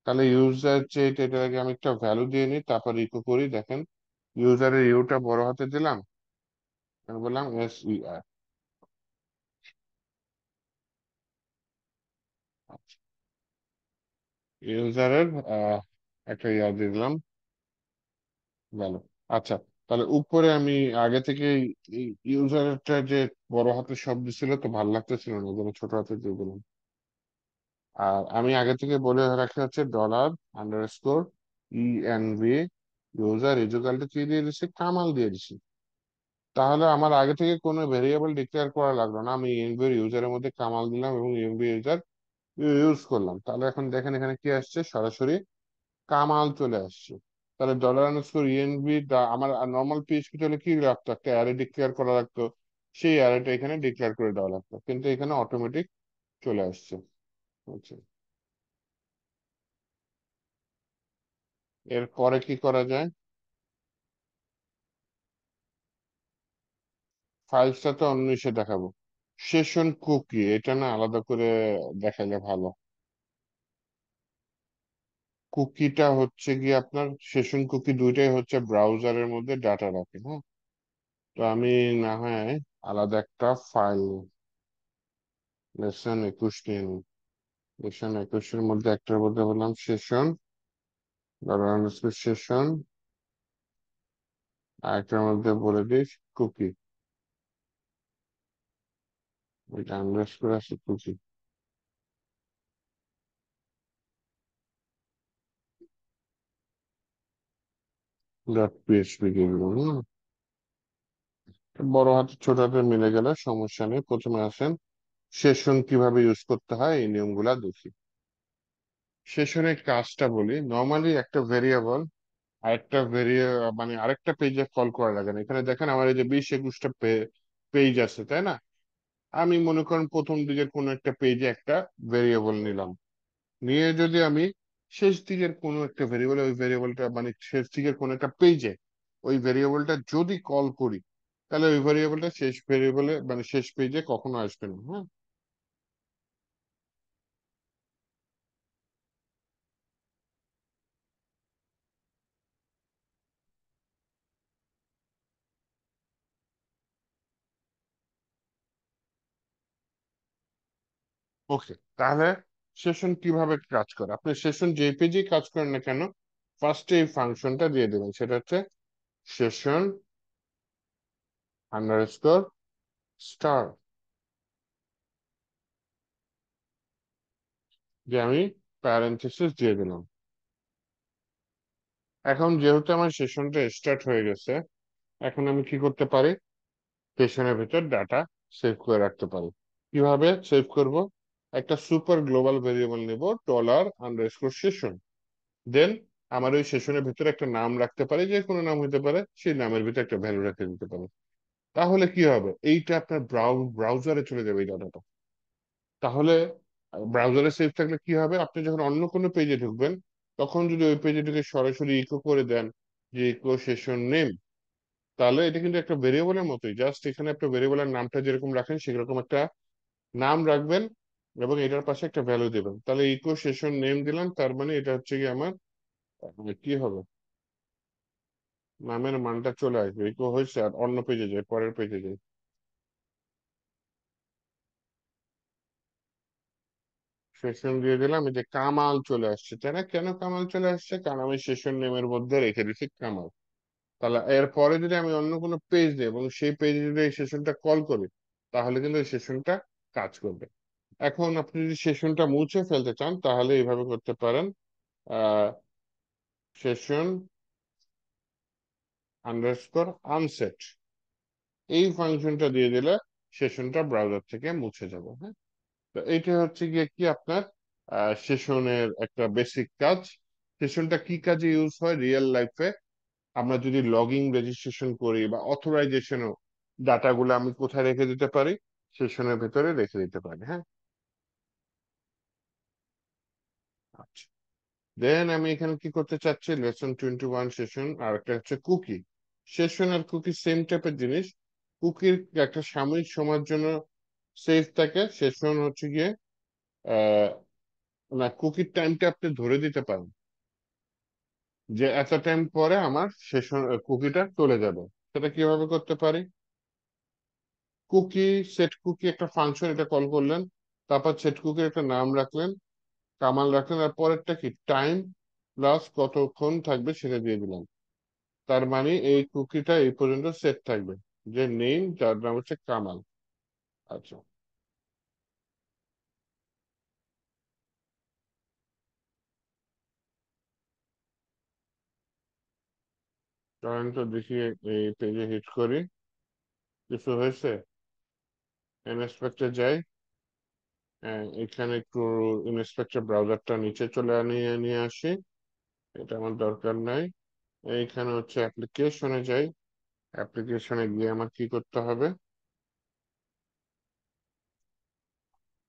তাহলে ইউজার যে এটার আগে আমি একটা ভ্যালু দিয়ে নিই, তারপর ইকো করি। দেখেন, ইউজারের ইউটা বড় হাতে দিলাম, আমি বললাম SER। ইউজারের একটা ইয়া দিয়ে দিলাম, ভ্যালু। আচ্ছা, তাহলে উপরে আমি আগে থেকে ইউজারটা যে বড় হাতের শব্দ ছিল তো ভালো লাগতেছিল না, যেন ছোট হাতে দিয়ে দিলাম। আর আমি আগে থেকে বলে রাখি হচ্ছে $_env ইউজার ইজুকাল টু কি দিয়ে দিছি, কামাল দিয়ে দিছি। তাহলে আমার আগে থেকে কোনো ভেরিয়েবল ডিক্লেয়ার করা লাগলো না, আমি ইএনভি এর ইউজারের মধ্যে কামাল দিলাম এবং ইএনভি ইউজার ইউজ করলাম। তাহলে এখন দেখেন এখানে কি আসছে, সরাসরি কামাল চলে আসছে। তাহলে $_env আমার নর্মাল পিএইচপি হলে কি লাগতো, একটা অ্যারে ডিক্লেয়ার করা লাগতো, সেই অ্যারেটা এখানে ডিক্লেয়ার করে দেওয়া লাগতো, কিন্তু এখানে অটোমেটিক চলে আসছে। আচ্ছা, এরপরে কি করা যায়? ফাইলসটা তো অন্য ইসে দেখাবো। সেশন কুকি এটা না আলাদা করে দেখাইলে ভালো। কুকিটা হচ্ছে গিয়ে আপনার, সেশন কুকি দুইটাই হচ্ছে ব্রাউজারের মধ্যে ডাটা রাখে, হ্যাঁ। তো আমি না হয় আলাদা একটা ফাইল, লেসন 21 নিয়ে নিই। লেসন 21-এর মধ্যে একটার মধ্যে বললাম সেশন, সেশন, আর একটার মধ্যে বলে দিই কুকি। ওইটা আন্ডারস্কোর আছে কুকি .php দিয়ে দিলাম, হম। বড় হাতে ছোট হাতে মিলে গেলে সমস্যা নেই। প্রথমে আসেন সেশন কিভাবে ইউজ করতে হয় এই নিয়মগুলা দেখি। সেশনের কাজটা বলি, নর্মালি একটা ভেরিয়েবল আরেকটা মানে আরেকটা পেজে কল করা লাগে না। এখানে দেখেন আমার এই যে 20-21টা পেজ আছে, তাই না? আমি মনে করেন প্রথম দিকের কোন একটা পেজে একটা ভেরিয়েবল নিলাম, নিয়ে যদি আমি শেষ দিকের কোন একটা ভেরিয়েবল, ওই ভেরিয়েবলটা মানে শেষ দিকের কোন একটা পেজে ওই ভেরিয়েবলটা যদি কল করি, তাহলে ওই ভেরিয়েবলটা শেষ ভেরিয়েবলে মানে শেষ পেজে কখনো আসবে না, হ্যাঁ। ওকে, তাহলে সেশন কিভাবে কাজ করে? আপনি সেশন যে পেজেই কাজ করেন না কেন, ফার্স্টে এই ফাংশনটা দিয়ে দেবেন, সেটা হচ্ছে সেশন আন্ডারস্কোর স্টার, যে আমি প্যারেন্থেসিস দিয়ে দিলাম। এখন যেহেতু আমার সেশনটা স্টার্ট হয়ে গেছে, এখন আমি কি করতে পারি, সেশনের ভিতর ডাটা সেভ করে রাখতে পারি। কিভাবে সেভ করব? একটা সুপার গ্লোবাল ভেরিয়েবল নেব, $_সেশন। দেন আমার ওই সেশনের ভিতরে একটা নাম রাখতে পারি, যে কোনো নাম হতে পারে, সেই নামের ভিতরে একটা ভ্যালু রেখে দিতে পারি। তাহলে কি হবে, এইটা আপনার ব্রাউজারে চলে যাবে এই ডাটাটা। তাহলে ব্রাউজারে সেভ থাকলে কি হবে, আপনি যখন অন্য কোনো পেজে ঢুকবেন, তখন যদি ওই পেজে ঢুকে সরাসরি ইকো করে দেন যে ইকো সেশন নেম, তাহলে এটা কিন্তু একটা ভেরিয়েবলের মতোই, জাস্ট এখানে একটা ভেরিয়েবলের নামটা যেরকম রাখেন সেরকম একটা নাম রাখবেন এবং এটার পাশে একটা ভ্যালু দেবেন। তাহলে ইকো সেশন নেম দিলাম, তার মানে এটা হচ্ছে কি আমার কি হবে, নামের মানটা চলে আসবে, ইকো হয়েছে, আর অন্য পেজে যায়, পরের পেজে যায়। সেশন দিয়ে দিলাম, এই যে কামাল চলে আসছে, তাই না? কেন কামাল চলে আসছে, কারণ আমি সেশন নেমের মধ্যে রেখে দিচ্ছি কামাল। তাহলে এরপরে যদি আমি অন্য কোনো পেজ দিই এবং সেই পেজে যদি এই সেশনটা কল করি, তাহলে কিন্তু এই সেশনটা কাজ করবে। এখন আপনি যদি সেশনটা মুছে ফেলতে চান, তাহলে এইভাবে করতে পারেন, সেশন আন্ডারস্কোর আনসেট, এই ফাংশনটা দিয়ে দিলে সেশনটা ব্রাউজার থেকে মুছে যাবে, হ্যাঁ। তো এইটা হচ্ছে গিয়ে কি আপনার সেশনের একটা বেসিক কাজ। সেশনটা কি কাজে ইউজ হয় রিয়েল লাইফে, আমরা যদি লগইন রেজিস্ট্রেশন করি বা অথরাইজেশনও, ডাটাগুলো আমি কোথায় রেখে দিতে পারি, সেশনের ভেতরে রেখে দিতে পারি, হ্যাঁ। আচ্ছা, দেন আমি এখানে কি করতে চাচ্ছি, লেসন 21 সেশন, আর একটা হচ্ছে কুকি। সেশন আর কুকি সেম টাইপের জিনিস। কুকির একটা সাময়িক সময়ের জন্য সেভ থাকে, সেশন হচ্ছে গিয়ে না, কুকির টাইমটা আপনি ধরে দিতে পারেন যে এত টাইম পরে আমার সেশন কুকিটা চলে যাবে। সেটা কিভাবে করতে পারি? কুকি সেট কুকি একটা ফাংশন, এটা কল করলেন, তারপর সেট কুকির একটা নাম রাখলেন, কামাল রাখলেন, আর পরেরটা কি টাইম প্লাস কতক্ষণ থাকবে সেটা দিয়ে দিলাম। তার মানে এই কুকিটা এই পর্যন্ত সেট থাকবে, যে নেম যার নাম হচ্ছে কামাল। আচ্ছা, কারণ তো দেখি এই পেজে হিট করি, কিছু হয়েছে? ইন্সপেক্টর যাই। এখানে একটু ইন্সপেক্টর ব্রাউজারটা নিচে চলে নিয়ে নিয়ে আসি, এটা আমার দরকার নাই। এইখানে হচ্ছে অ্যাপ্লিকেশনে যাই। অ্যাপ্লিকেশনে গিয়ে আমার কি করতে হবে?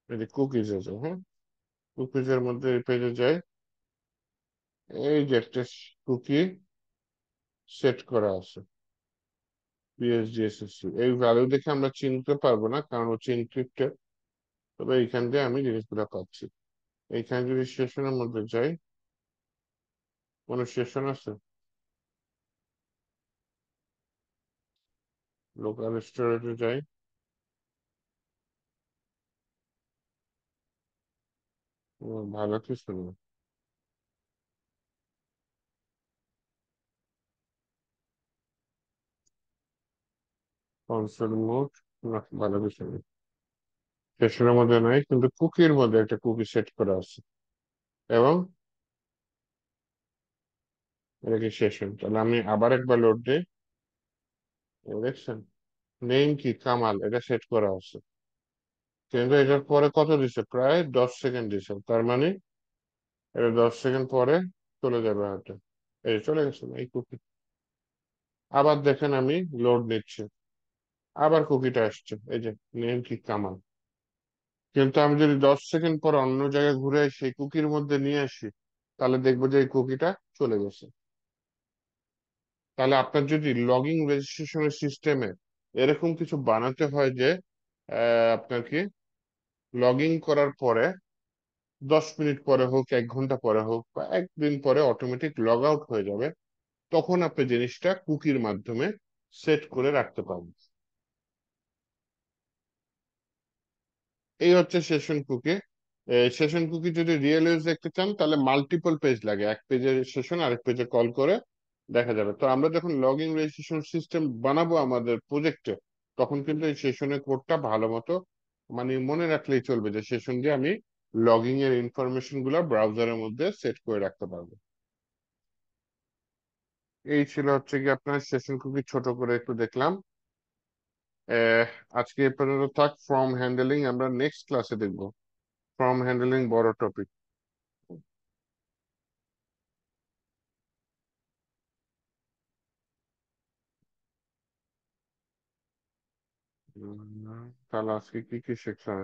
এই যে কুকিজ আছে, হ্যাঁ, কুকিজের মধ্যে এই পেজে যাই। এই যে একটা কুকি সেট করা আছে, পিএসডিএসএসসি, এই ভ্যালু দেখে আমরা চিনতে পারবো না কারণ হচ্ছে এনক্রিপ্টেড। তবে এইখান দিয়ে আমি জিনিসগুলো পাচ্ছি। এইখানে যদি সেশনের মধ্যে যাই, কোনো সেশন আছে? লোকাল স্টোরেজে যাই, ভালো কিছু নেই। কনসোল মোড, না, ভালো কিছু নেই। সেশনের মধ্যে নাই, কিন্তু কুকির মধ্যে একটা কুকি সেট করা আছে। এবং এটা কি সেশন? তাহলে আমি আবার একবার লোড দিই। দেখছেন, নেম কি কামাল, এটা সেট করা আছে। কিন্তু এটার পরে কত দিছে? প্রায় 10 সেকেন্ড দিছে। তার মানে এটা 10 সেকেন্ড পরে চলে যাবে হয়তো। এই চলে গেছে এই কুকি। আবার দেখেন আমি লোড নিচ্ছে, আবার কুকিটা আসছে, এই যে নেম কি কামাল। কিন্তু আমি যদি 10 সেকেন্ড পর অন্য জায়গায় ঘুরে সেই কুকির মধ্যে নিয়ে আসি, তাহলে দেখবো যে এই কুকিটা চলে গেছে। তাহলে আপনার যদি লগিং রেজিস্ট্রেশনের সিস্টেমে এরকম কিছু বানাতে হয় যে আপনার কি লগইন করার পরে 10 মিনিট পরে হোক, 1 ঘন্টা পরে হোক, বা একদিন পরে অটোমেটিক লগ আউট হয়ে যাবে, তখন আপনি জিনিসটা কুকির মাধ্যমে সেট করে রাখতে পারবেন। এই হচ্ছে সেশন কুকি। সেশন কুকি যদি রিয়েল ইউজ দেখতে চান তাহলে মাল্টিপল পেজ লাগে, এক পেজের সেশন আরেক পেজে কল করে দেখা যাবে। তো আমরা যখন লগ ইন রেজিস্ট্রেশন সিস্টেম বানাবো আমাদের প্রজেক্টে, তখন কিন্তু এই সেশনের কোডটা ভালো মতো মানে মনে রাখলেই চলবে যে সেশন দিয়ে আমি লগইন এর ইনফরমেশন গুলো ব্রাউজারের মধ্যে সেট করে রাখতে পারবো। এই ছিল হচ্ছে কি আপনার সেশন কুকি, ছোট করে একটু দেখলাম। আহ, আজকে এ পর্যন্ত থাক। ফর্ম হ্যান্ডলিং আমরা নেক্সট ক্লাসে দেখবো। ফর্ম হ্যান্ডলিং বড় টপিক। তাহলে আজকে কি কি শিখলাম?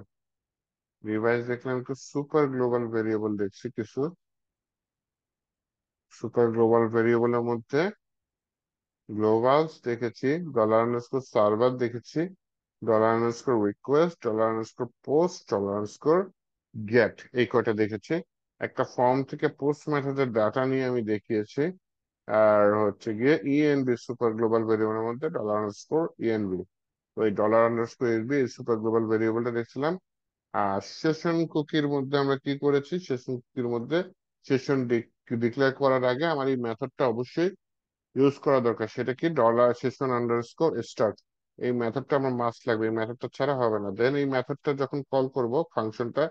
রিভাইজ দেখলাম, একটু সুপার গ্লোবাল ভেরিয়েবল দেখছি কিছু। সুপার গ্লোবাল ভেরিয়েবলের মধ্যে গ্লোবালস দেখেছি, ডলার আন্ডারস্কোর সার্ভার দেখেছি, dollar underscore request, dollar underscore post, dollar underscore get, এই কয়টা দেখেছি। একটা ফর্ম থেকে পোস্ট মেথডের ডাটা নিয়ে আমি দেখিয়েছি। আর হচ্ছে গিয়ে ইএনবি সুপার গ্লোবাল ভেরিয়েবলের মধ্যে ডলার আন্ডারস্কোর ইএনবি, ওই dollar underscore SB super global ভেরিয়েবলটা দেখছিলাম। আর সেশন কুকির মধ্যে আমরা কি করেছি? সেশন কুকির মধ্যে সেশন ডিক্লেয়ার করার আগে আমার এই মেথডটা অবশ্যই ইউজ করা দরকার। সেটা কি? ডলার সেশন আন্ডারস্কোর স্টার্ট, এই মেথডটা আমার মাস্ট লাগবে, এই মেথডটা ছাড়া হবে না। দেন এই মেথডটা যখন কল করব ফাংশনটা,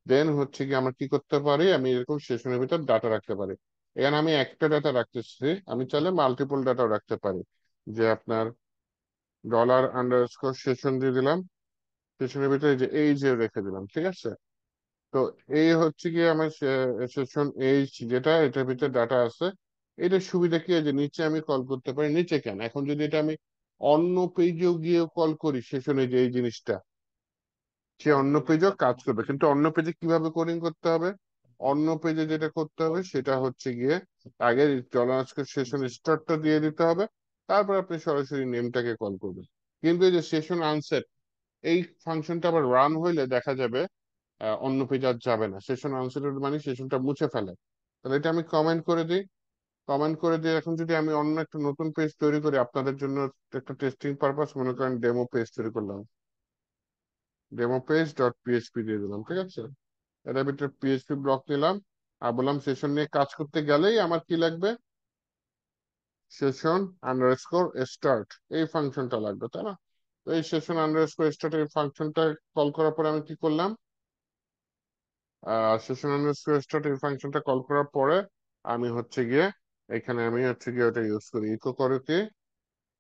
দেন হচ্ছে কি আমরা কি করতে পারি, আমি এরকম সেশনের ভিতর ডাটা রাখতে পারি। এখানে আমি একটা ডাটা রাখতেছি, আমি চাইলে মাল্টিপল ডাটাও রাখতে পারি। যে আপনার ডলার আন্ডারস্কোর সেশন দিয়ে দিলাম, সেশনের ভিতরে যে এই যে রেখে দিলাম, ঠিক আছে? তো এই হচ্ছে কি আমার সেশন এইচ, যেটা এটার ভিতরে ডাটা আছে। এটার সুবিধা কি যে নিচে আমি কল করতে পারি। নিচে কেন, এখন যদি এটা আমি অন্য পেজেও গিয়ে কল করি সেশনে, যে এই জিনিসটা সে অন্য পেজেও কাজ করবে, কিন্তু অন্য পেজে কিভাবে কোডিং করতে হবে? অন্য পেজে যেটা করতে হবে সেটা হচ্ছে গিয়ে আগে ডলার সেশন স্টার্টটা দিয়ে দিতে হবে, তারপর আপনি সরাসরি নেমটাকে কল করবেন। কিন্তু এই যে সেশন আনসেট, এই ফাংশনটা আবার রান হইলে দেখা যাবে অন্য পেজ আর যাবে না, সেশন আনসেটেড মানে সেশনটা মুছে ফেলে। তাহলে এটা আমি কমেন্ট করে দিই। কমেন্ট করে দিয়ে এখন যদি আমি অন্য একটা নতুন পেজ তৈরি করি আপনাদের জন্য, একটা টেস্টিং পারপাস, মনে করেন ডেমো পেজ তৈরি করলাম, ডেমো পেজ ডট পিএইচপি দিয়ে দিলাম, ঠিক আছে। এটার ভিতরে পিএইচপি ব্লক নিলাম, আর বললাম সেশন নিয়ে কাজ করতে গেলেই আমার কি লাগবে, সেশন আন্ডারস্কোর স্টার্ট, এই ফাংশনটা লাগবে, তাই না? তো এই সেশন আন্ডারস্কোর স্টার্ট এই ফাংশনটা কল করার পরে আমি কি করলাম, সেশন আন্ডারস্কোর স্টার্ট এই ফাংশনটা কল করার পরে আমি হচ্ছে গিয়ে এখানে আমি হচ্ছে গিয়ে ওটা ইউজ করি, ইকো করে কি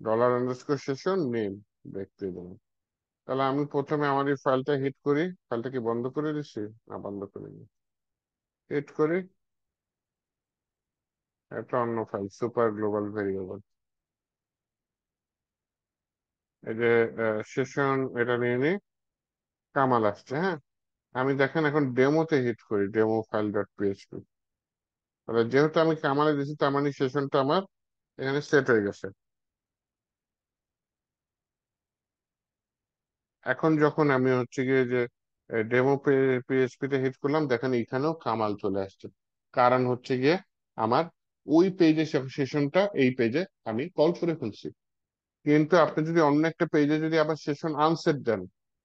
ডলার আন্ডারস্কোর সেশন নেম দেখতে দেবো। তাহলে আমি প্রথমে আমার এই ফাইলটা হিট করি, ফাইলটা কি বন্ধ করে দিচ্ছি, না বন্ধ করিনি, হিট করি, একটা অন্য ফাইল সুপার গ্লোবাল ভেরিয়েবল, এই যে সেশন, এটা নিয়ে নিই, কামাল আসছে, হ্যাঁ। আমি দেখেন এখন ডেমোতে হিট করি, ডেমো ফাইল ডট পিএইচপি, তাহলে যেহেতু আমি কামালে দিচ্ছি তার মানে সেশনটা আমার এখানে সেট হয়ে গেছে। এখন যখন আমি হচ্ছে গিয়ে যে ডেমো পিএইচপি তে হিট করলাম, দেখেন এখানেও কামাল চলে আসছে। কারণ হচ্ছে গিয়ে আমার ওই পেজে সেশনটা এই পেজে আমি কল করে ফেলছি। কিন্তু আপনি যদি অন্য একটা পেজে যদি আবার সেশন আনসেট দেন,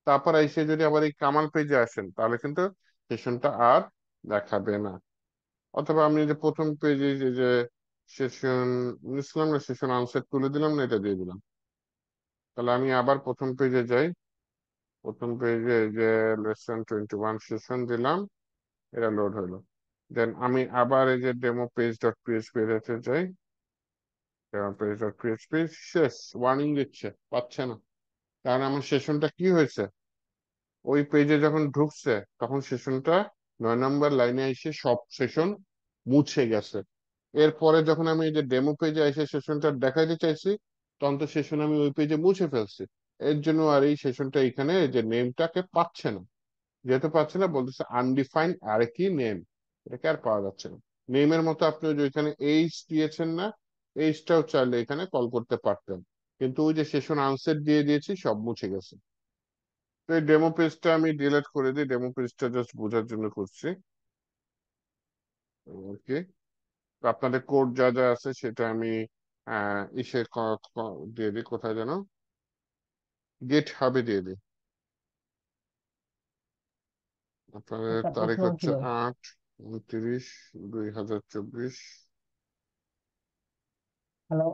তারপর এসে যদি আবার এই কামাল পেজে আসেন, তাহলে কিন্তু সেশনটা আর দেখাবে না। অথবা আমি যে প্রথম পেজে যে যে সেশন নিছিলাম না, সেশন আনসেট তুলে দিলাম না, এটা দিয়ে দিলাম। তাহলে আমি আবার প্রথম পেজে যাই, প্রথম পেজে যে লেসন 21 সেশন দিলাম, এটা লোড হলো। দেন আমি আবার এই যে ডেমো পেজ ডট পিএইচপি এতে যাই, ডেমো পেজ ডট পিএইচপি, শেষ, ওয়ার্নিং দিচ্ছে, পাচ্ছে না। কারণ আমার সেশনটা কি হয়েছে, ওই পেজে যখন ঢুকছে তখন সেশনটা 9 নম্বর লাইনে এসে সব সেশন মুছে গেছে। এরপরে যখন আমি এই যে ডেমো পেজে এসে সেশনটা দেখাইতে চাইছি, তখন তো সেশন আমি ওই পেজে মুছে ফেলছি। এর জন্য আর এই সেশনটা এখানে এই যে নেমটাকে পাচ্ছে না। যেহেতু পাচ্ছে না, বলতেছে আনডিফাইন্ড আর কি নেম, এটাকে আর পাওয়া যাচ্ছে না। নেমের মতো আপনি ওই যে এখানে এইচ দিয়েছেন না, এইচটাও চাইলে এখানে কল করতে পারতেন, কিন্তু ওই যে সেশন আনসেট দিয়ে দিয়েছি, সব মুছে গেছে। তো এই ডেমো পেজটা আমি ডিলিট করে দিই, ডেমো পেজটা জাস্ট বোঝার জন্য করছি। ওকে, তো আপনাদের কোড যা যা আছে সেটা আমি ইসে দিয়ে দিই, কোথায় যেন, গেট হাবে দিয়ে দিই। আপনাদের একটা তারিখ প্রশ্ন হচ্ছে ছিল। 8/29/2024, হ্যালো।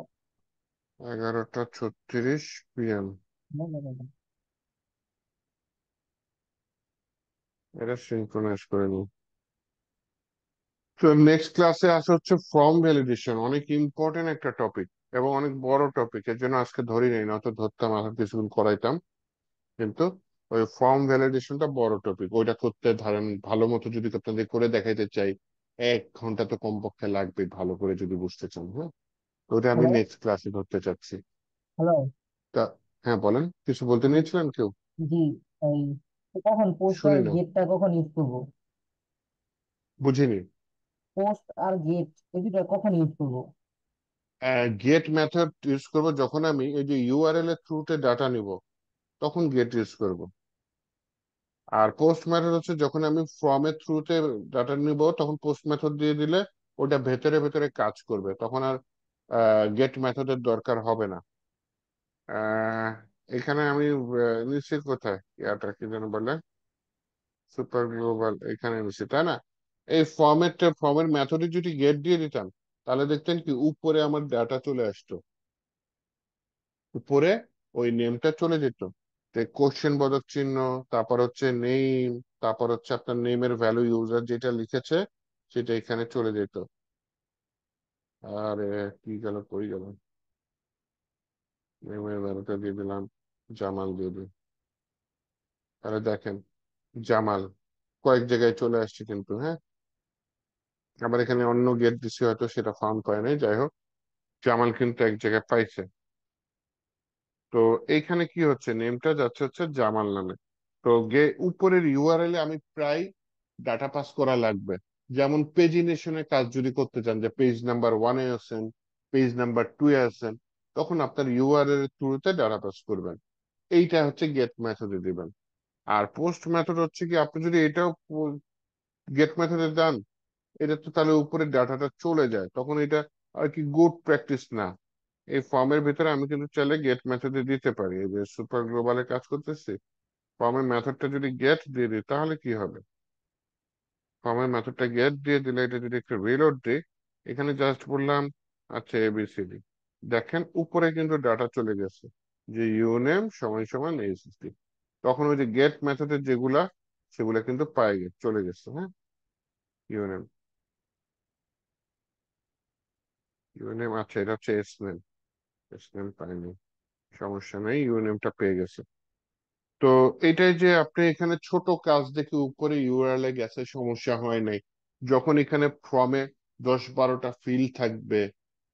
11টা 36 PM। এটা সিনক্রোনাইজ করে নিই। তো নেক্সট ক্লাসে আসা হচ্ছে ফর্ম ভ্যালিডেশন, অনেক ইম্পর্টেন্ট একটা টপিক এবং অনেক বড় টপিক, এর জন্য আজকে ধরি নাই, নয়তো ধরতাম, আর কিছুদিন করাইতাম। কিন্তু ওই ফর্ম ভ্যালিডেশনটা বড় টপিক, ওইটা করতে ধরেন ভালো মতো যদি আপনাদের করে দেখাইতে চাই, 1 ঘন্টা তো কমপক্ষে লাগবে ভালো করে যদি বুঝতে চান, হ্যাঁ। তো ওটা আমি হ্যালো। নেক্সট ক্লাসে ধরতে চাচ্ছি। হ্যালো। তা হ্যাঁ বলেন, কিছু বলতে নিয়েছিলেন কেউ? জি। এই কখন পোস্ট আর শুনি না, গেটটা কখন ইউজ করবো? বুঝিনি। পোস্ট আর গেট এই দুটো কখন ইউজ করবো? গেট মেথড ইউজ করব যখন আমি এই যে ইউআরএল এর থ্রুতে ডাটা নিব, তখন গেট ইউজ করব। আর পোস্ট মেথড হচ্ছে যখন আমি ফর্ম এর থ্রুতে ডাটা নিব, তখন পোস্ট মেথড দিয়ে দিলে ওটা ভেতরে ভেতরে কাজ করবে, তখন আর গেট মেথডের দরকার হবে না। আহ, এখানে আমি নিশ্চিত কোথায় ইয়াটা কি যেন বলে, সুপার গ্লোবাল, এখানে নিশ্চিত, তাই না? এই ফর্মের মেথডে যদি গেট দিয়ে দিতাম, তাহলে দেখতেন কি উপরে আমার ডাটা চলে আসতো, উপরে ওই নেমটা চলে যেত। কোশ্চেন বোধক চিহ্ন, তারপর হচ্ছে নেম, তারপর হচ্ছে আপনার নেমের ভ্যালু ইউজার যেটা লিখেছে সেটা এখানে চলে যেত। আরে কি গেল, কই গেল, নেমের ভ্যালুটা দিয়ে দিলাম, জামাল দিয়ে দিই। তাহলে দেখেন জামাল কয়েক জায়গায় চলে আসছে কিন্তু, হ্যাঁ। আবার এখানে অন্য গেট দিছি, হয়তো সেটা ফাউন্ড করে নাই, যাই হোক, জামাল কিন্তু এক জায়গায় পাইছে। তো এইখানে কি হচ্ছে, নেমটা যাচ্ছে হচ্ছে জামাল নামে। তো উপরের ইউআরএল এ আমি প্রায় ডাটা পাস করা লাগবে। যেমন পেজিনেশনের কাজ যদি করতে চান, যে পেজ নাম্বার 1-এ আছেন, পেজ নাম্বার 2-এ আছেন, তখন আপনার ইউআরএল এর থ্রুতে ডাটা পাস করবেন। এইটা হচ্ছে গেট মেথডে দিবেন। আর পোস্ট মেথড হচ্ছে কি, আপনি যদি এটাও গেট মেথডে দেন, এটা তো তাহলে উপরে ডাটাটা চলে যায়, তখন এটা আর কি গুড প্র্যাকটিস না। এই ফর্মের ভিতরে আমি কিন্তু চাইলে গেট মেথডে দিতে পারি, এই যে সুপার গ্লোবালে কাজ করতেছি, ফর্মের মেথডটা যদি গেট দিয়ে দিই তাহলে কি হবে, ফর্মের মেথডটা গেট দিয়ে দিলে এটা যদি একটু রিলোড দিই, এখানে জাস্ট বললাম আচ্ছা এবিসিডি, দেখেন উপরে কিন্তু ডাটা চলে গেছে যে ইউনেম সমান সমান এইচএসডি। তখন ওই যে গেট মেথডের যেগুলা সেগুলা কিন্তু পাই চলে গেছে। হ্যাঁ, ইউনেম, ইউনেম আচ্ছা এটা হচ্ছে এসনেম, এসনেম পাইনি, সমস্যা নেই, ইউনেমটা পেয়ে গেছে। তো এটাই যে আপনি এখানে ছোট কাজ দেখে উপরে ইউআরএল এ গেছে, সমস্যা হয় নাই। যখন এখানে ফর্মে 10-12টা ফিল্ড থাকবে,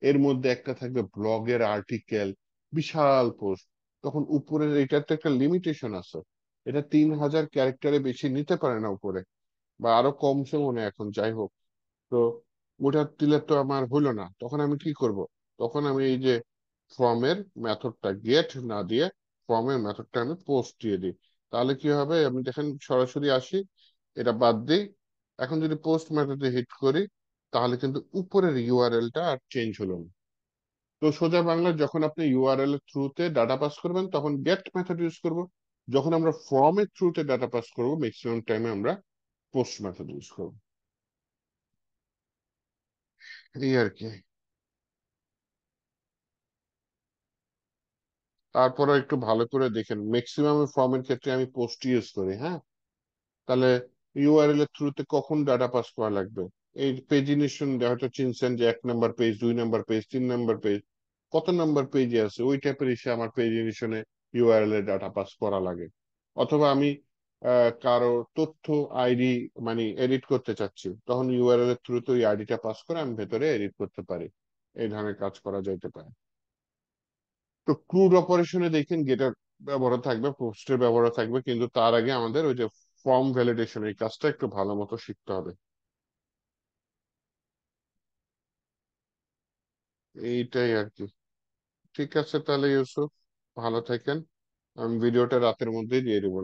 এর মধ্যে একটা থাকবে ব্লগের আর্টিকেল, বিশাল পোস্ট, তখন উপরের এটার তো একটা লিমিটেশন আছে, এটা 3000 ক্যারেক্টারে বেশি নিতে পারে না উপরে, বা আরো কমছে মনে হয় এখন, যাই হোক। তো ওটা দিলে তো আমার হলো না, তখন আমি কি করব, তখন আমি এই যে ফর্মের মেথডটা গেট না দিয়ে ফর্মের মেথডটা আমি পোস্ট দিয়ে দিই। তাহলে কি হবে, আমি দেখেন সরাসরি আসি, এটা বাদ দিই, এখন যদি পোস্ট মেথডে হিট করি, তাহলে কিন্তু উপরের ইউআরএলটা আর চেঞ্জ হলো না। তো সোজা বাংলা, যখন আপনি ইউআরএল এর থ্রুতে ডাটা পাস করবেন তখন গেট মেথড ইউজ করব, যখন আমরা ফর্মের থ্রুতে ডাটা পাস করব ম্যাক্সিমাম টাইমে আমরা পোস্ট মেথড ইউজ করব। এই আর কি। তারপরে একটু ভালো করে দেখেন, ম্যাক্সিমাম ফর্মের ক্ষেত্রে আমি পোস্ট ইউজ করি। হ্যাঁ, তাহলে ইউআরএল এর থ্রুতে কখন ডাটা পাস করা লাগবে, এই পেজিনেশন হয়তো চিনছেন যে 1 নম্বর পেজ, 2 নম্বর পেজ, 3 নম্বর পেজ, কত নম্বর পেজে আছে, ওই টাইপের এসে আমার পেজিনেশনে ইউআরএল এর ডাটা পাস করা লাগে। অথবা আমি কারো তথ্য আইডি মানে এডিট করতে চাচ্ছি, তখন ইউআরএল এর থ্রুতে ওই আইডিটা পাস করে আমি ভেতরে এডিট করতে পারি, এই ধরনের কাজ করা যাইতে পারে। তো ক্রুড অপারেশনে দেখেন গেটার ব্যবহার থাকবে, পোস্টের ব্যবহার থাকবে, কিন্তু তার আগে আমাদের ওই যে ফর্ম ভ্যালিডেশন এই কাজটা একটু ভালো মতো শিখতে হবে। এইটাই আর কি। ঠিক আছে তাহলে ইউসুফ, ভালো থাকেন, আমি ভিডিওটা রাতের মধ্যেই দিয়ে দেবো।